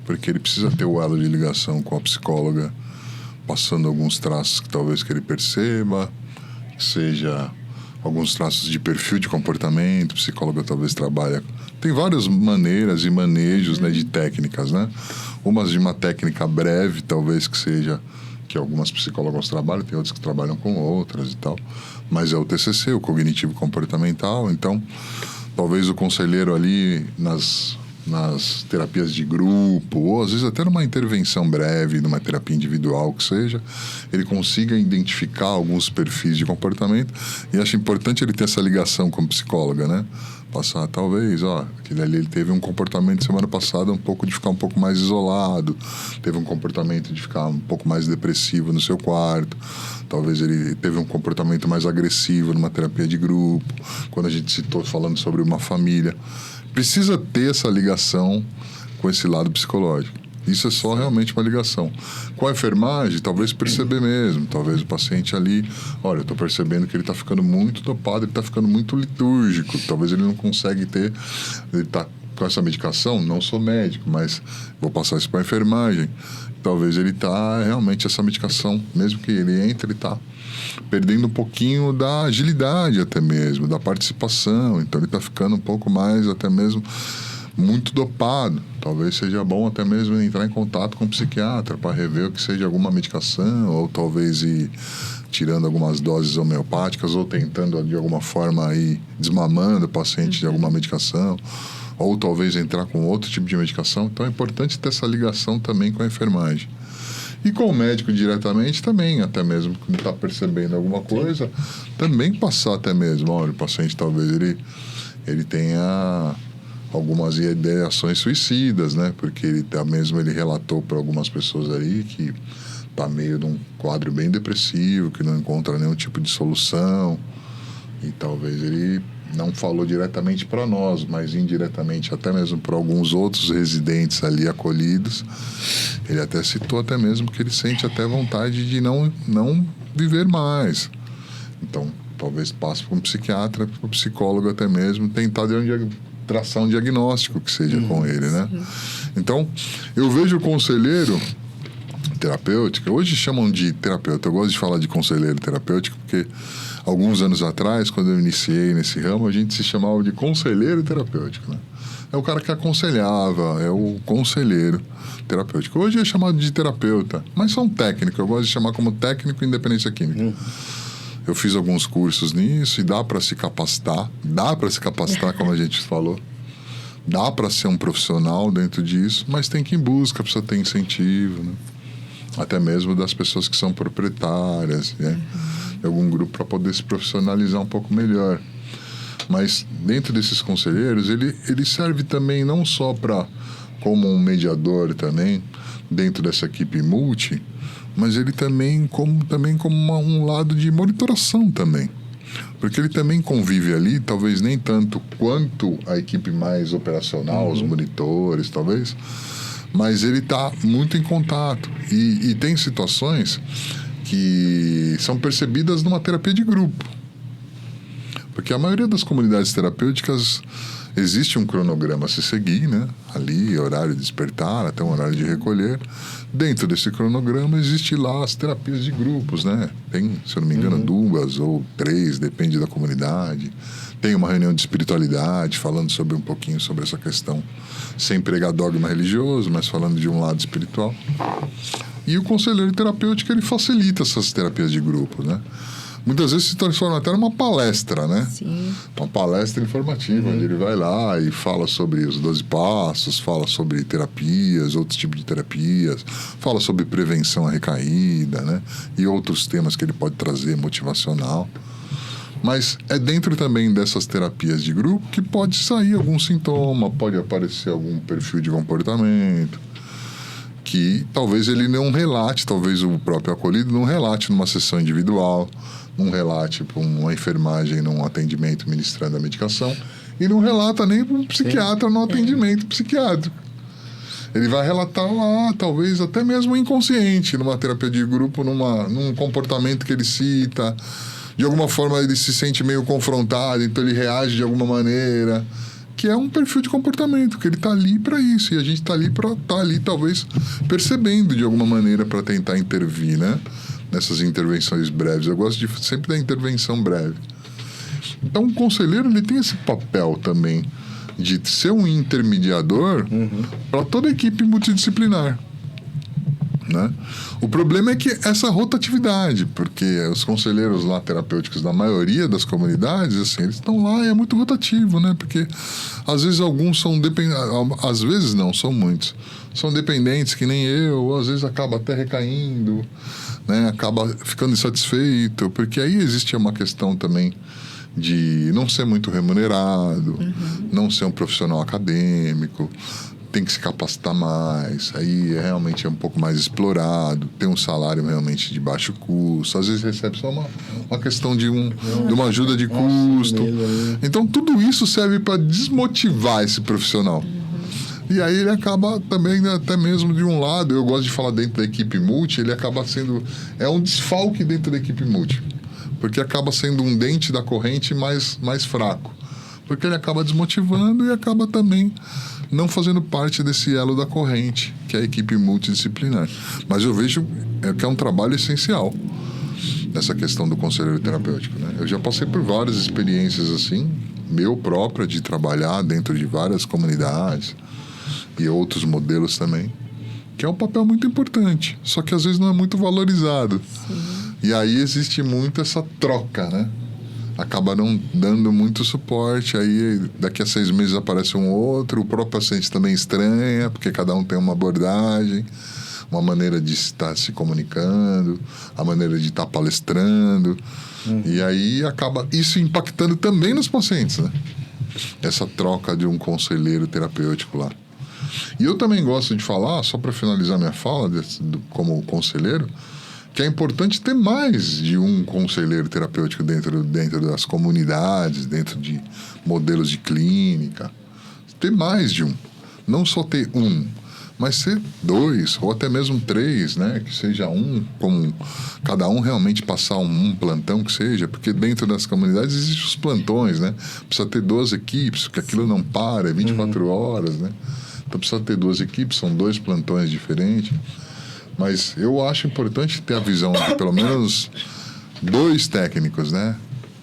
Porque ele precisa ter o elo de ligação com a psicóloga, passando alguns traços que talvez que ele perceba, que seja alguns traços de perfil de comportamento, a psicóloga talvez trabalha. Tem várias maneiras e manejos, né, de técnicas, né? Umas de uma técnica breve, talvez que seja que algumas psicólogas trabalham, tem outras que trabalham com outras e tal, mas é o TCC, o cognitivo comportamental. Então, talvez o conselheiro ali nas terapias de grupo, ou às vezes até numa intervenção breve, numa terapia individual que seja, ele consiga identificar alguns perfis de comportamento, e acho importante ele ter essa ligação com a psicóloga, né? Passar, talvez, aquele ali ele teve um comportamento semana passada de ficar um pouco mais isolado, teve um comportamento de ficar um pouco mais depressivo no seu quarto, talvez ele teve um comportamento mais agressivo numa terapia de grupo, quando a gente citou falando sobre uma família. Precisa ter essa ligação com esse lado psicológico. Isso é só realmente uma ligação. Com a enfermagem, talvez perceber mesmo. Talvez o paciente ali, olha, eu estou percebendo que ele está ficando muito dopado, ele está ficando muito litúrgico. Talvez ele não consegue ter... Ele está com essa medicação, não sou médico, mas vou passar isso para a enfermagem. Talvez ele está realmente, essa medicação, mesmo que ele entre, ele está perdendo um pouquinho da agilidade até mesmo, da participação. Então ele está ficando um pouco mais, até mesmo, muito dopado. Talvez seja bom até mesmo entrar em contato com o psiquiatra para rever o que seja alguma medicação, ou talvez ir tirando algumas doses homeopáticas, ou tentando de alguma forma ir desmamando o paciente de alguma medicação, ou talvez entrar com outro tipo de medicação. Então é importante ter essa ligação também com a enfermagem. E com o médico diretamente também, até mesmo quando está percebendo alguma coisa, também passar até mesmo, olha, o paciente talvez ele tenha algumas ideações suicidas, né? Porque ele relatou para algumas pessoas aí que está meio de um quadro bem depressivo, que não encontra nenhum tipo de solução, e talvez ele não falou diretamente para nós, mas indiretamente até mesmo para alguns outros residentes ali acolhidos. Ele até citou até mesmo que ele sente até vontade de não viver mais. Então, talvez passe para um psiquiatra, para um psicólogo até mesmo, tentar traçar um diagnóstico que seja com ele, né? Então, eu vejo o conselheiro terapêutica, hoje chamam de terapeuta, eu gosto de falar de conselheiro terapêutico, porque alguns anos atrás, quando eu iniciei nesse ramo, a gente se chamava de conselheiro terapêutico, né? É o cara que aconselhava, é o conselheiro terapêutico. Hoje é chamado de terapeuta, mas são técnico, eu gosto de chamar como técnico em independência química. Eu fiz alguns cursos nisso e dá para se capacitar, como a gente falou. Dá para ser um profissional dentro disso, mas tem que ir em busca, precisa ter incentivo, né? Até mesmo das pessoas que são proprietárias, né? De algum grupo, para poder se profissionalizar um pouco melhor. Mas dentro desses conselheiros, ele serve também não só como um mediador também, dentro dessa equipe multi, mas ele também como um lado de monitoração também. Porque ele também convive ali, talvez nem tanto quanto a equipe mais operacional, os monitores, talvez, mas ele está muito em contato. E tem situações que são percebidas numa terapia de grupo. Porque a maioria das comunidades terapêuticas existe um cronograma a se seguir, né? Ali, horário de despertar, até um horário de recolher. Dentro desse cronograma, existe lá as terapias de grupos, né? Tem, se eu não me engano, 2 ou 3, depende da comunidade. Tem uma reunião de espiritualidade, falando um pouquinho sobre essa questão, sem pregar dogma religioso, mas falando de um lado espiritual. E o conselheiro terapêutico, ele facilita essas terapias de grupo, né? Muitas vezes se transforma até numa palestra, né? Sim. Uma palestra informativa, onde ele vai lá e fala sobre os 12 passos, fala sobre terapias, outros tipos de terapias, fala sobre prevenção à recaída, né? E outros temas que ele pode trazer, motivacional. Mas é dentro também dessas terapias de grupo que pode sair algum sintoma, pode aparecer algum perfil de comportamento, que talvez ele não relate, talvez o próprio acolhido não relate numa sessão individual, não relate para uma enfermagem num atendimento ministrando a medicação, e não relata nem para um psiquiatra no atendimento psiquiátrico. Ele vai relatar lá, talvez até mesmo inconsciente, numa terapia de grupo, num comportamento que ele cita. De alguma forma ele se sente meio confrontado, então ele reage de alguma maneira, que é um perfil de comportamento, que ele está ali para isso, e a gente está ali para estar ali, talvez, percebendo de alguma maneira para tentar intervir, né? Nessas intervenções breves. Eu gosto sempre da intervenção breve. Então, o conselheiro, ele tem esse papel também de ser um intermediador para toda a equipe multidisciplinar, né? O problema é que essa rotatividade, porque os conselheiros lá terapêuticos da maioria das comunidades, assim, eles estão lá e é muito rotativo, né? Porque às vezes alguns são dependentes, às vezes não, são muitos, são dependentes que nem eu, ou às vezes acaba até recaindo, né? Acaba ficando insatisfeito, porque aí existe uma questão também de não ser muito remunerado, não ser um profissional acadêmico, tem que se capacitar mais, aí realmente é um pouco mais explorado, tem um salário realmente de baixo custo, às vezes recebe só uma questão de uma ajuda de custo. Então tudo isso serve para desmotivar esse profissional. E aí ele acaba também, até mesmo de um lado, eu gosto de falar dentro da equipe multi, ele acaba sendo, é um desfalque dentro da equipe multi, porque acaba sendo um dente da corrente mais fraco, porque ele acaba desmotivando e acaba também não fazendo parte desse elo da corrente, que é a equipe multidisciplinar. Mas eu vejo que é um trabalho essencial nessa questão do conselheiro terapêutico, né? Eu já passei por várias experiências assim, meu próprio, de trabalhar dentro de várias comunidades e outros modelos também, que é um papel muito importante, só que às vezes não é muito valorizado. Sim. E aí existe muito essa troca, né? Acaba não dando muito suporte, aí daqui a 6 meses aparece um outro, o próprio paciente também estranha, porque cada um tem uma abordagem, uma maneira de estar se comunicando, a maneira de estar palestrando, e aí acaba isso impactando também nos pacientes, né? Essa troca de um conselheiro terapêutico lá. E eu também gosto de falar, só para finalizar minha fala, como conselheiro, que é importante ter mais de um conselheiro terapêutico dentro das comunidades, dentro de modelos de clínica. Ter mais de um. Não só ter um, mas ser 2 ou até mesmo 3, né? Que seja um, como cada um realmente passar um plantão que seja, porque dentro das comunidades existem os plantões, né? Precisa ter 2 equipes, porque aquilo não para, é 24 horas, né? Então precisa ter 2 equipes, são 2 plantões diferentes. Mas eu acho importante ter a visão de pelo menos 2 técnicos, né?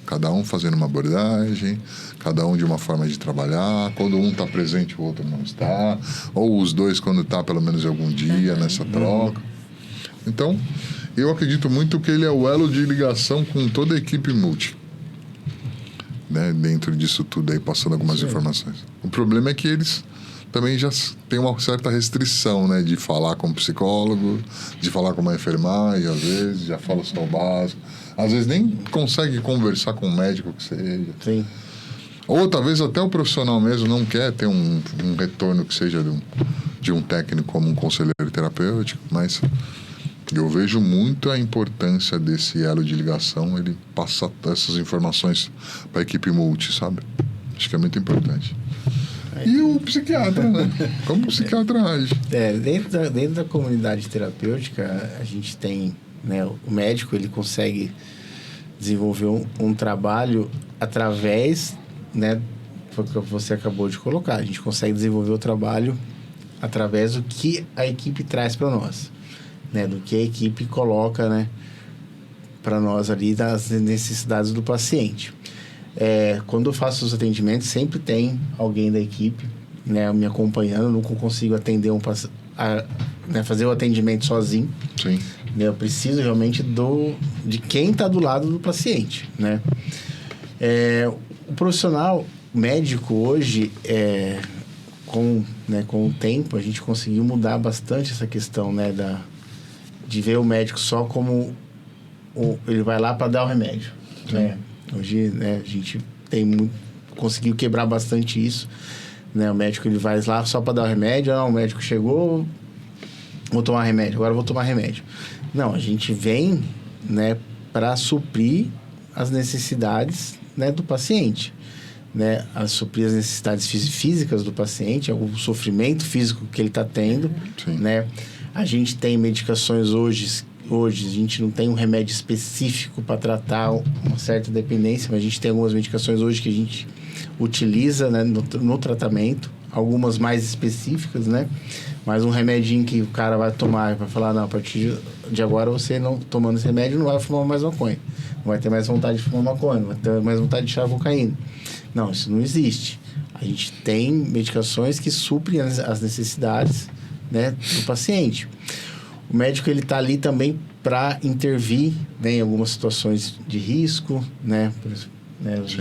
Cada um fazendo uma abordagem, cada um de uma forma de trabalhar. Quando um está presente, o outro não está. Ou os 2 quando está, pelo menos algum dia, nessa troca. Então, eu acredito muito que ele é o elo de ligação com toda a equipe multi. Né? Dentro disso tudo aí, passando algumas informações. O problema é que eles também já têm uma certa restrição, né? De falar com o psicólogo, de falar com uma enfermagem, às vezes, já fala só o básico. Às vezes nem consegue conversar com um médico que seja. Sim. Ou talvez até o profissional mesmo não quer ter um retorno que seja de um técnico como um conselheiro terapêutico, mas eu vejo muito a importância desse elo de ligação, ele passar essas informações para a equipe multi, sabe? Acho que é muito importante. E o psiquiatra, né? Como o psiquiatra age? Dentro da comunidade terapêutica, a gente tem, né, o médico, ele consegue desenvolver um trabalho através, né, foi o que você acabou de colocar. A gente consegue desenvolver o trabalho através do que a equipe traz para nós, né, do que a equipe coloca, né, para nós ali das necessidades do paciente. Quando eu faço os atendimentos, sempre tem alguém da equipe, né, me acompanhando. Eu nunca consigo atender né, fazer o atendimento sozinho. Sim. Eu preciso realmente de quem está do lado do paciente, né? O profissional médico hoje, com o tempo, a gente conseguiu mudar bastante essa questão, né, de ver o médico só como ele vai lá para dar o remédio, né? Hoje, né, a gente conseguiu quebrar bastante isso, né? O médico, ele vai lá só para dar o remédio. Não, o médico chegou, vou tomar remédio, agora vou tomar remédio. Não, a gente vem, né, para suprir as necessidades, né, do paciente, né? Suprir as necessidades físicas do paciente, o sofrimento físico que ele está tendo, né? A gente tem medicações hoje a gente não tem um remédio específico para tratar uma certa dependência, mas a gente tem algumas medicações hoje que a gente utiliza, né, no tratamento, algumas mais específicas, né? Mas um remedinho que o cara vai tomar, vai falar, não, a partir de agora você não tomando esse remédio não vai fumar mais maconha, não vai ter mais vontade de fumar maconha, não vai ter mais vontade de cheirar cocaína. Não, isso não existe. A gente tem medicações que suprem as necessidades, né, do paciente. O médico, ele está ali também para intervir, né, em algumas situações de risco, né?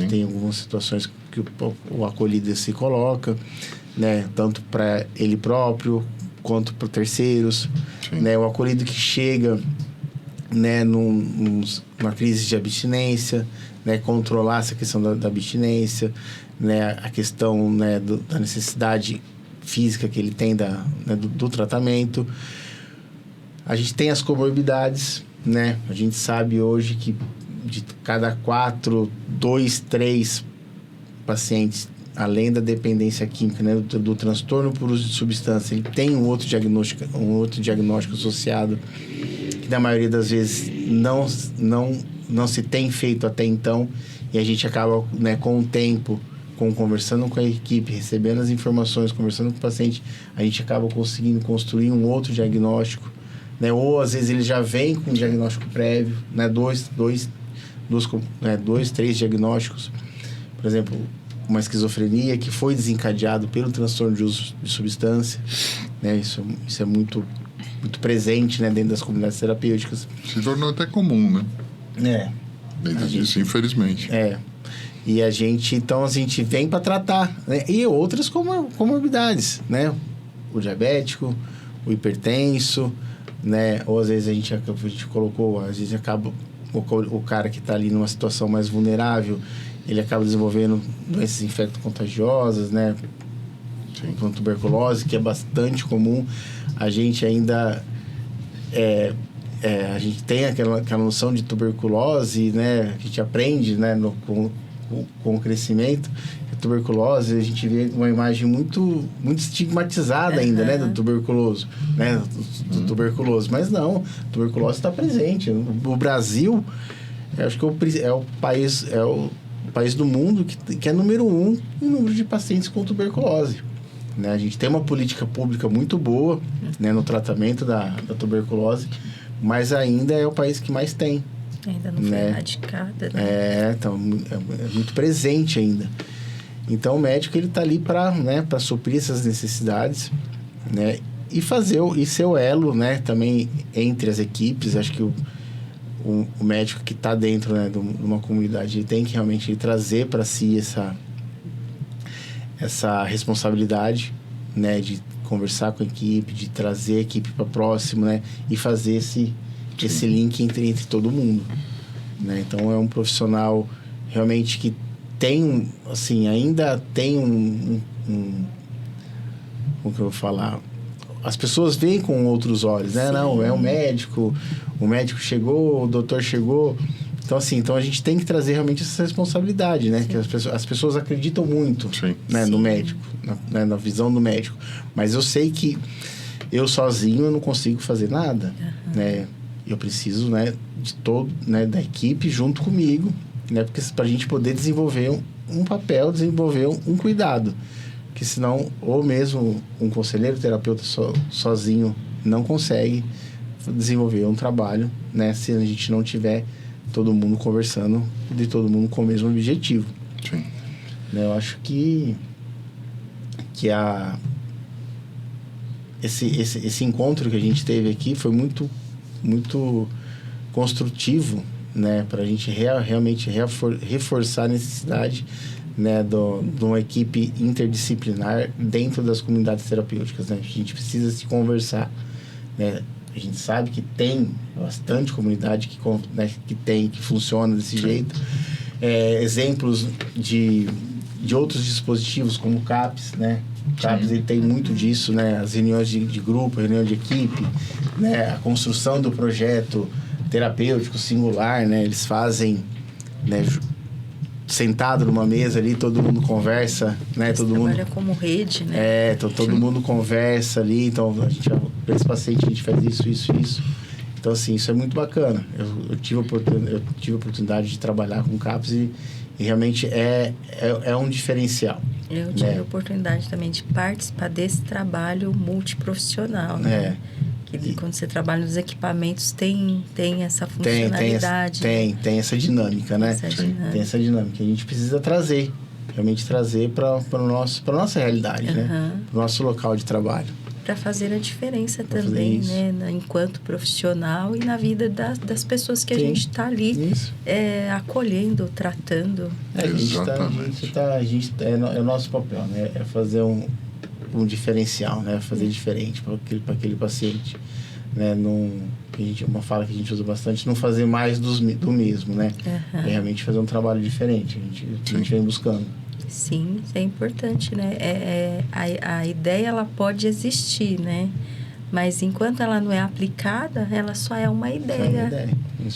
Tem algumas situações que o acolhido se coloca, né? Tanto para ele próprio quanto para terceiros, né? O acolhido que chega, né, numa crise de abstinência, né, controlar essa questão da abstinência, né, a questão, né, da necessidade física que ele tem do tratamento. A gente tem as comorbidades, né? A gente sabe hoje que de cada 4, 2, 3 pacientes, além da dependência química, né, do transtorno por uso de substância, ele tem um outro diagnóstico associado, que na maioria das vezes não se tem feito até então, e a gente acaba, né, com o tempo, conversando com a equipe, recebendo as informações, conversando com o paciente, a gente acaba conseguindo construir um outro diagnóstico, né? Ou às vezes ele já vem com um diagnóstico prévio, né? 2, 3 diagnósticos. Por exemplo, uma esquizofrenia que foi desencadeado pelo transtorno de uso de substância, né? Isso é muito, muito presente, né, dentro das comunidades terapêuticas. Se tornou até comum, né? Dentro disso, infelizmente. E a gente vem para tratar, né? E outras comorbidades, né? O diabético, o hipertenso, né? Ou às vezes a gente colocou, às vezes acaba o cara que está ali numa situação mais vulnerável, ele acaba desenvolvendo doenças infecto-contagiosas, né? Com tuberculose, que é bastante comum. A gente ainda a gente tem aquela noção de tuberculose, né? A gente aprende, né, com o crescimento. A tuberculose, a gente vê uma imagem muito, muito estigmatizada ainda, né, do tuberculoso, né, do tuberculoso. Mas não, a tuberculose está presente. O Brasil, eu acho que é o país do mundo que é número 1 em número de pacientes com tuberculose, né? A gente tem uma política pública muito boa, né, no tratamento da tuberculose, mas ainda é o país que mais tem. Ainda não foi erradicada, né? Então, é muito presente ainda. Então, o médico, ele está ali para, né, para suprir essas necessidades, né, e ser o elo, né, também entre as equipes. Acho que o médico que está dentro, né, de uma comunidade, ele tem que realmente trazer para si essa responsabilidade, né, de conversar com a equipe, de trazer a equipe para próximo, né, e fazer esse link entre todo mundo, né? Então, é um profissional realmente que tem, assim, ainda tem como que eu vou falar? As pessoas veem com outros olhos, né? Sim. Não, é um médico, o médico chegou, o doutor chegou. Então, assim, então a gente tem que trazer realmente essa responsabilidade, né? Sim. Que as pessoas acreditam muito, né, no médico, na visão do médico. Mas eu sei que eu sozinho eu não consigo fazer nada, né? Eu preciso, né, da equipe junto comigo, né? Porque para a gente poder desenvolver um papel, desenvolver um cuidado. Porque senão, ou mesmo um conselheiro terapeuta sozinho não consegue desenvolver um trabalho, né? Se a gente não tiver todo mundo conversando, de todo mundo com o mesmo objetivo. Sim. Né? Eu acho que esse encontro que a gente teve aqui foi muito, muito construtivo, né, para a gente realmente reforçar a necessidade, né, de uma equipe interdisciplinar dentro das comunidades terapêuticas, né? A gente precisa se conversar, né? A gente sabe que tem bastante comunidade que funciona desse jeito. Exemplos de outros dispositivos, como o CAPS, né? O CAPS, ele tem muito disso, né? As reuniões de grupo, reunião de equipe, né? A construção do projeto terapêutico singular, né? Eles fazem, né, sentado numa mesa ali, todo mundo conversa, né? Todo mundo trabalha como rede, né? Então todo mundo conversa ali, então para esse paciente a gente faz isso. Então, assim, isso é muito bacana. Eu tive a oportunidade de trabalhar com CAPS e realmente é um diferencial. Eu tive a oportunidade também de participar desse trabalho multiprofissional, né? Que quando você trabalha nos equipamentos tem essa funcionalidade. Tem essa dinâmica, né? Tem essa dinâmica. A gente precisa realmente trazer para a nossa realidade, né? Para o nosso local de trabalho. Para fazer a diferença também, né? Enquanto profissional e na vida das pessoas que a gente está ali acolhendo, tratando. É o nosso papel, né? É fazer um diferencial, né? Fazer diferente para aquele paciente, né? Uma fala que a gente usa bastante, não fazer mais do mesmo, né? É realmente fazer um trabalho diferente. A gente vem buscando. Sim, isso é importante, né? A ideia, ela pode existir, né? Mas enquanto ela não é aplicada, ela só é uma ideia,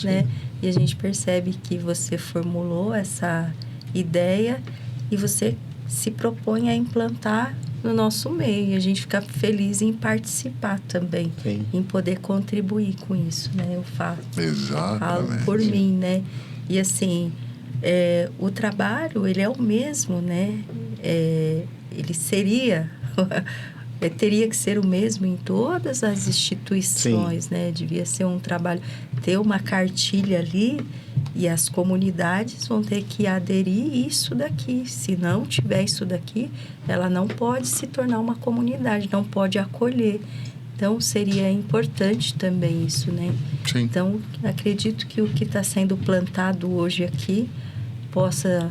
né? E a gente percebe que você formulou essa ideia e você se propõe a implantar no nosso meio. E a gente fica feliz em participar também, em poder contribuir com isso, né? Eu falo por mim, né? E assim, o trabalho, ele é o mesmo, né? Ele teria que ser o mesmo em todas as instituições, né? Devia ser um trabalho, ter uma cartilha ali e as comunidades vão ter que aderir isso daqui. Se não tiver isso daqui, ela não pode se tornar uma comunidade, não pode acolher. Então, seria importante também isso, né? Sim. Então, acredito que o que está sendo plantado hoje aqui possa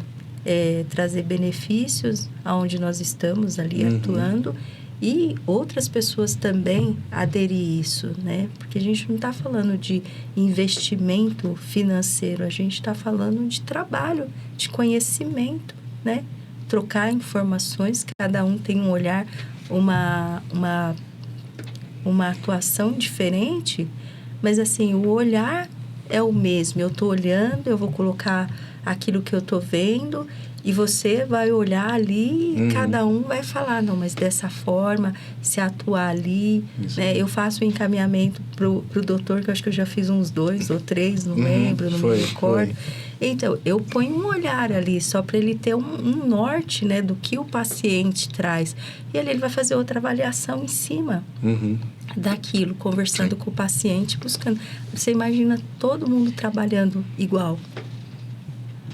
trazer benefícios aonde nós estamos ali atuando e outras pessoas também aderir isso, né? Porque a gente não está falando de investimento financeiro, a gente está falando de trabalho, de conhecimento, né? Trocar informações, cada um tem um olhar, uma atuação diferente, mas assim, o olhar é o mesmo. Eu estou olhando, eu vou colocar aquilo que eu estou vendo e você vai olhar ali e cada um vai falar, não, mas dessa forma, se atuar ali, né? Eu faço o encaminhamento pro doutor, que eu acho que eu já fiz uns 2 ou 3, não lembro, não me recordo. Então, eu ponho um olhar ali, só para ele ter um norte, né, do que o paciente traz. E ali ele vai fazer outra avaliação em cima daquilo, conversando com o paciente, buscando. Você imagina todo mundo trabalhando igual,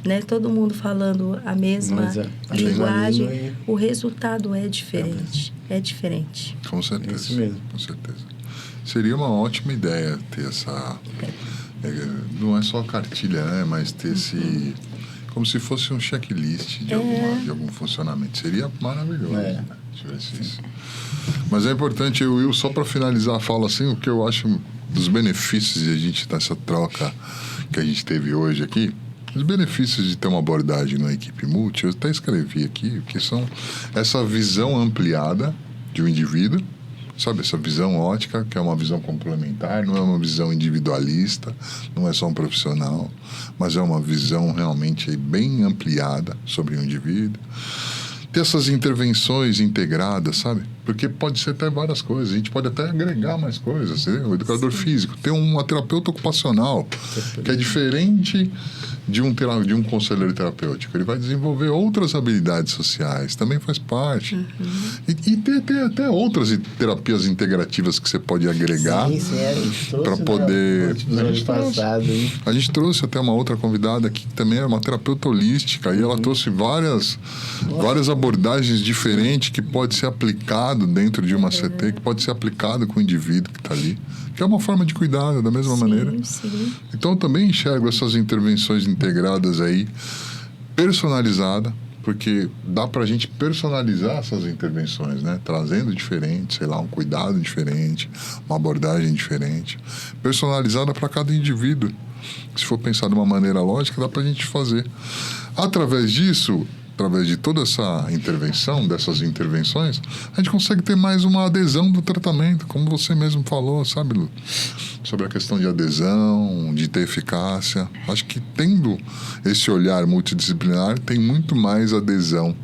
né? Todo mundo falando a mesma linguagem, o resultado é diferente. É diferente. Com certeza. É isso mesmo. Com certeza. Seria uma ótima ideia ter essa... não é só a cartilha, né? Mas ter esse... Como se fosse um checklist de algum funcionamento. Seria maravilhoso, né? Se tivesse isso. Mas é importante, Will, só para finalizar a fala, assim, o que eu acho dos benefícios de a gente ter essa troca que a gente teve hoje aqui. Os benefícios de ter uma abordagem na equipe multi, eu até escrevi aqui, que são essa visão ampliada de um indivíduo, sabe? Essa visão ótica, que é uma visão complementar, não é uma visão individualista, não é só um profissional, mas é uma visão realmente bem ampliada sobre o indivíduo. Ter essas intervenções integradas, sabe? Porque pode ser até várias coisas. A gente pode até agregar mais coisas. Né? O educador físico. Tem uma terapeuta ocupacional, que é diferente de um conselheiro terapêutico. Ele vai desenvolver outras habilidades sociais. Também faz parte. E ter até outras terapias integrativas que você pode agregar. Para poder... A gente trouxe até uma outra convidada aqui, que também é uma terapeuta holística. E ela trouxe várias abordagens diferentes que pode ser aplicado dentro de uma CT, que pode ser aplicado com o indivíduo que está ali, que é uma forma de cuidado da mesma maneira. Sim. Então eu também enxergo essas intervenções integradas aí, personalizada, porque dá para a gente personalizar essas intervenções, né? Trazendo diferente, sei lá, um cuidado diferente, uma abordagem diferente, personalizada para cada indivíduo. Se for pensar de uma maneira lógica, dá para a gente fazer. Através disso, através de toda essa intervenção, dessas intervenções, a gente consegue ter mais uma adesão do tratamento, como você mesmo falou, sabe, Lu? Sobre a questão de adesão, de ter eficácia. Acho que tendo esse olhar multidisciplinar, tem muito mais adesão.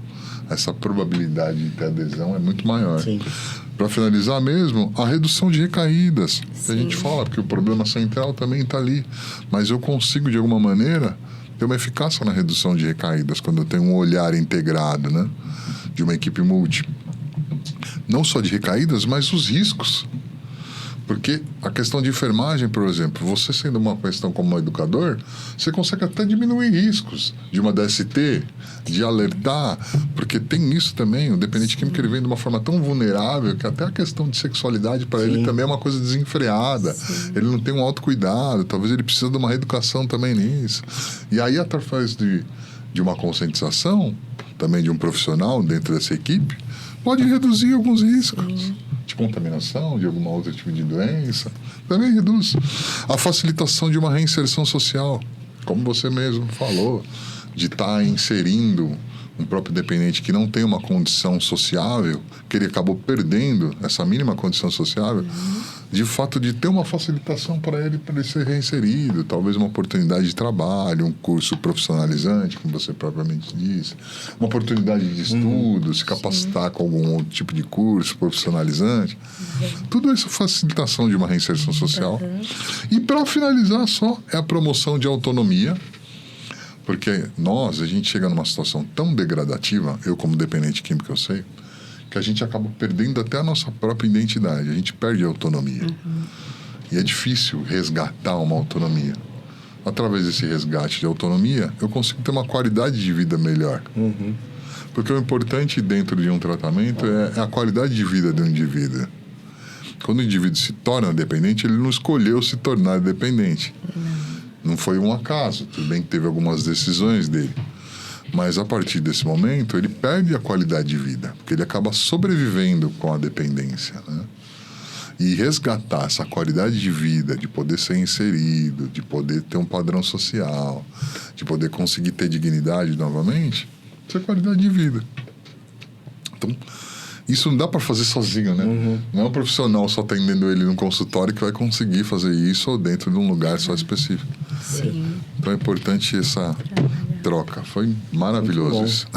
Essa probabilidade de ter adesão é muito maior. Para finalizar mesmo, a redução de recaídas. Que a gente fala, porque o problema central também está ali. Mas eu consigo, de alguma maneira, ter uma eficácia na redução de recaídas quando eu tenho um olhar integrado, né, de uma equipe multi. Não só de recaídas, mas os riscos. Porque a questão de enfermagem, por exemplo, você sendo uma questão como um educador, você consegue até diminuir riscos de uma DST, de alertar, porque tem isso também, o dependente químico ele vem de uma forma tão vulnerável que até a questão de sexualidade para ele também é uma coisa desenfreada. Ele não tem um autocuidado, talvez ele precise de uma reeducação também nisso. E aí, através de uma conscientização, também de um profissional dentro dessa equipe, pode reduzir alguns riscos. De contaminação, de alguma outra tipo de doença, também reduz. A facilitação de uma reinserção social, como você mesmo falou, de estar inserindo um próprio dependente que não tem uma condição sociável, que ele acabou perdendo essa mínima condição sociável, de fato de ter uma facilitação para ele ser reinserido, talvez uma oportunidade de trabalho, um curso profissionalizante, como você propriamente disse, uma oportunidade de estudo, se capacitar com algum outro tipo de curso profissionalizante. Tudo isso é facilitação de uma reinserção social. E para finalizar só, é a promoção de autonomia, porque a gente chega numa situação tão degradativa, eu como dependente químico eu sei, que a gente acaba perdendo até a nossa própria identidade, a gente perde a autonomia. E é difícil resgatar uma autonomia. Através desse resgate de autonomia, eu consigo ter uma qualidade de vida melhor. Porque o importante dentro de um tratamento é a qualidade de vida do indivíduo. Quando o indivíduo se torna dependente, ele não escolheu se tornar dependente. Não foi um acaso, tudo bem que teve algumas decisões dele. Mas a partir desse momento, ele perde a qualidade de vida, porque ele acaba sobrevivendo com a dependência, né? E resgatar essa qualidade de vida, de poder ser inserido, de poder ter um padrão social, de poder conseguir ter dignidade novamente, isso é qualidade de vida. Então, Isso não dá para fazer sozinho, né? Não é um profissional só atendendo ele num consultório que vai conseguir fazer isso ou dentro de um lugar só específico. Sim. Então é importante essa troca. Foi maravilhoso isso.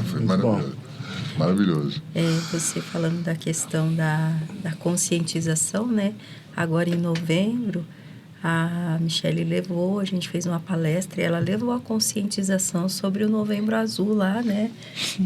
Foi Muito maravilhoso. bom. Maravilhoso. Você falando da questão da conscientização, né? Agora em novembro, a Michele a gente fez uma palestra e ela levou a conscientização sobre o Novembro Azul lá, né?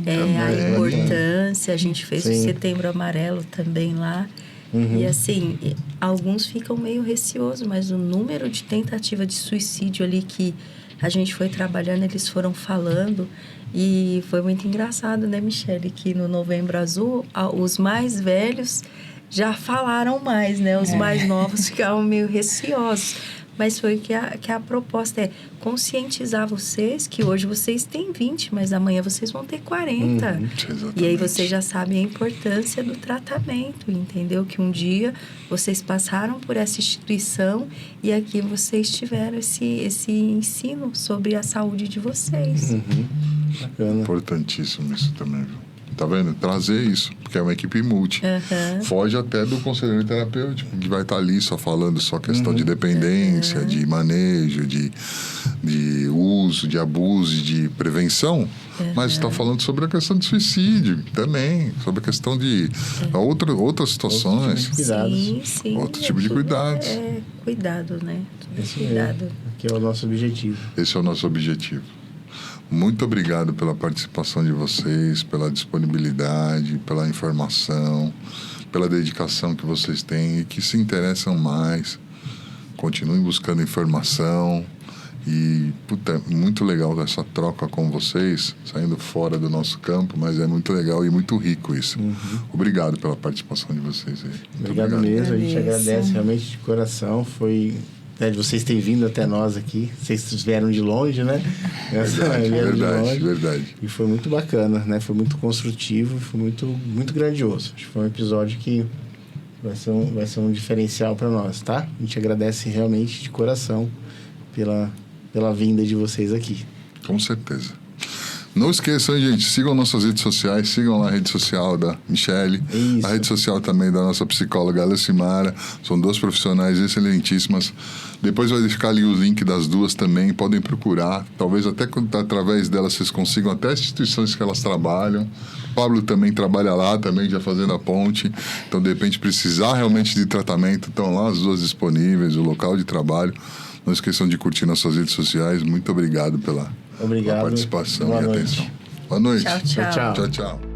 A importância, a gente fez o Setembro Amarelo também lá. E assim, alguns ficam meio receosos, mas o número de tentativa de suicídio ali que a gente foi trabalhando, eles foram falando. E foi muito engraçado, né, Michele? Que no Novembro Azul, os mais velhos já falaram mais, né? Os mais novos ficaram meio receosos. Mas foi que a proposta é conscientizar vocês que hoje vocês têm 20, mas amanhã vocês vão ter 40. E aí vocês já sabem a importância do tratamento, entendeu? Que um dia vocês passaram por essa instituição e aqui vocês tiveram esse ensino sobre a saúde de vocês. Bacana. Importantíssimo isso também, viu? Tá vendo? Trazer isso, porque é uma equipe multi. Foge até do conselheiro terapêutico, que vai estar ali só falando só questão de dependência, de manejo, de uso, de abuso, de prevenção. Mas está falando sobre a questão de suicídio também, sobre a questão de outras situações. Sim. Outro tipo de cuidados. Cuidado, né? Cuidado. Que é o nosso objetivo. Esse é o nosso objetivo. Muito obrigado pela participação de vocês, pela disponibilidade, pela informação, pela dedicação que vocês têm e que se interessam mais. Continuem buscando informação e, é muito legal essa troca com vocês, saindo fora do nosso campo, mas é muito legal e muito rico isso. Obrigado pela participação de vocês aí. Obrigado mesmo, a gente agradece realmente de coração. Foi... de vocês terem vindo até nós aqui. Vocês vieram de longe, né? Verdade. E foi muito bacana, né? Foi muito construtivo, foi muito grandioso. Acho que foi um episódio que vai ser um diferencial para nós, tá? A gente agradece realmente de coração pela vinda de vocês aqui. Com certeza. Não esqueçam, gente, sigam nossas redes sociais, sigam lá a rede social da Michele, a rede social também da nossa psicóloga Alcimara. São duas profissionais excelentíssimas. Depois vai ficar ali o link das duas também, podem procurar. Talvez até através delas vocês consigam até as instituições que elas trabalham. O Pablo também trabalha lá, também já fazendo a ponte. Então, de repente, precisar realmente de tratamento, estão lá as duas disponíveis, o local de trabalho. Não esqueçam de curtir nossas redes sociais. Muito obrigado pela participação e atenção. Boa noite. Tchau. Tchau.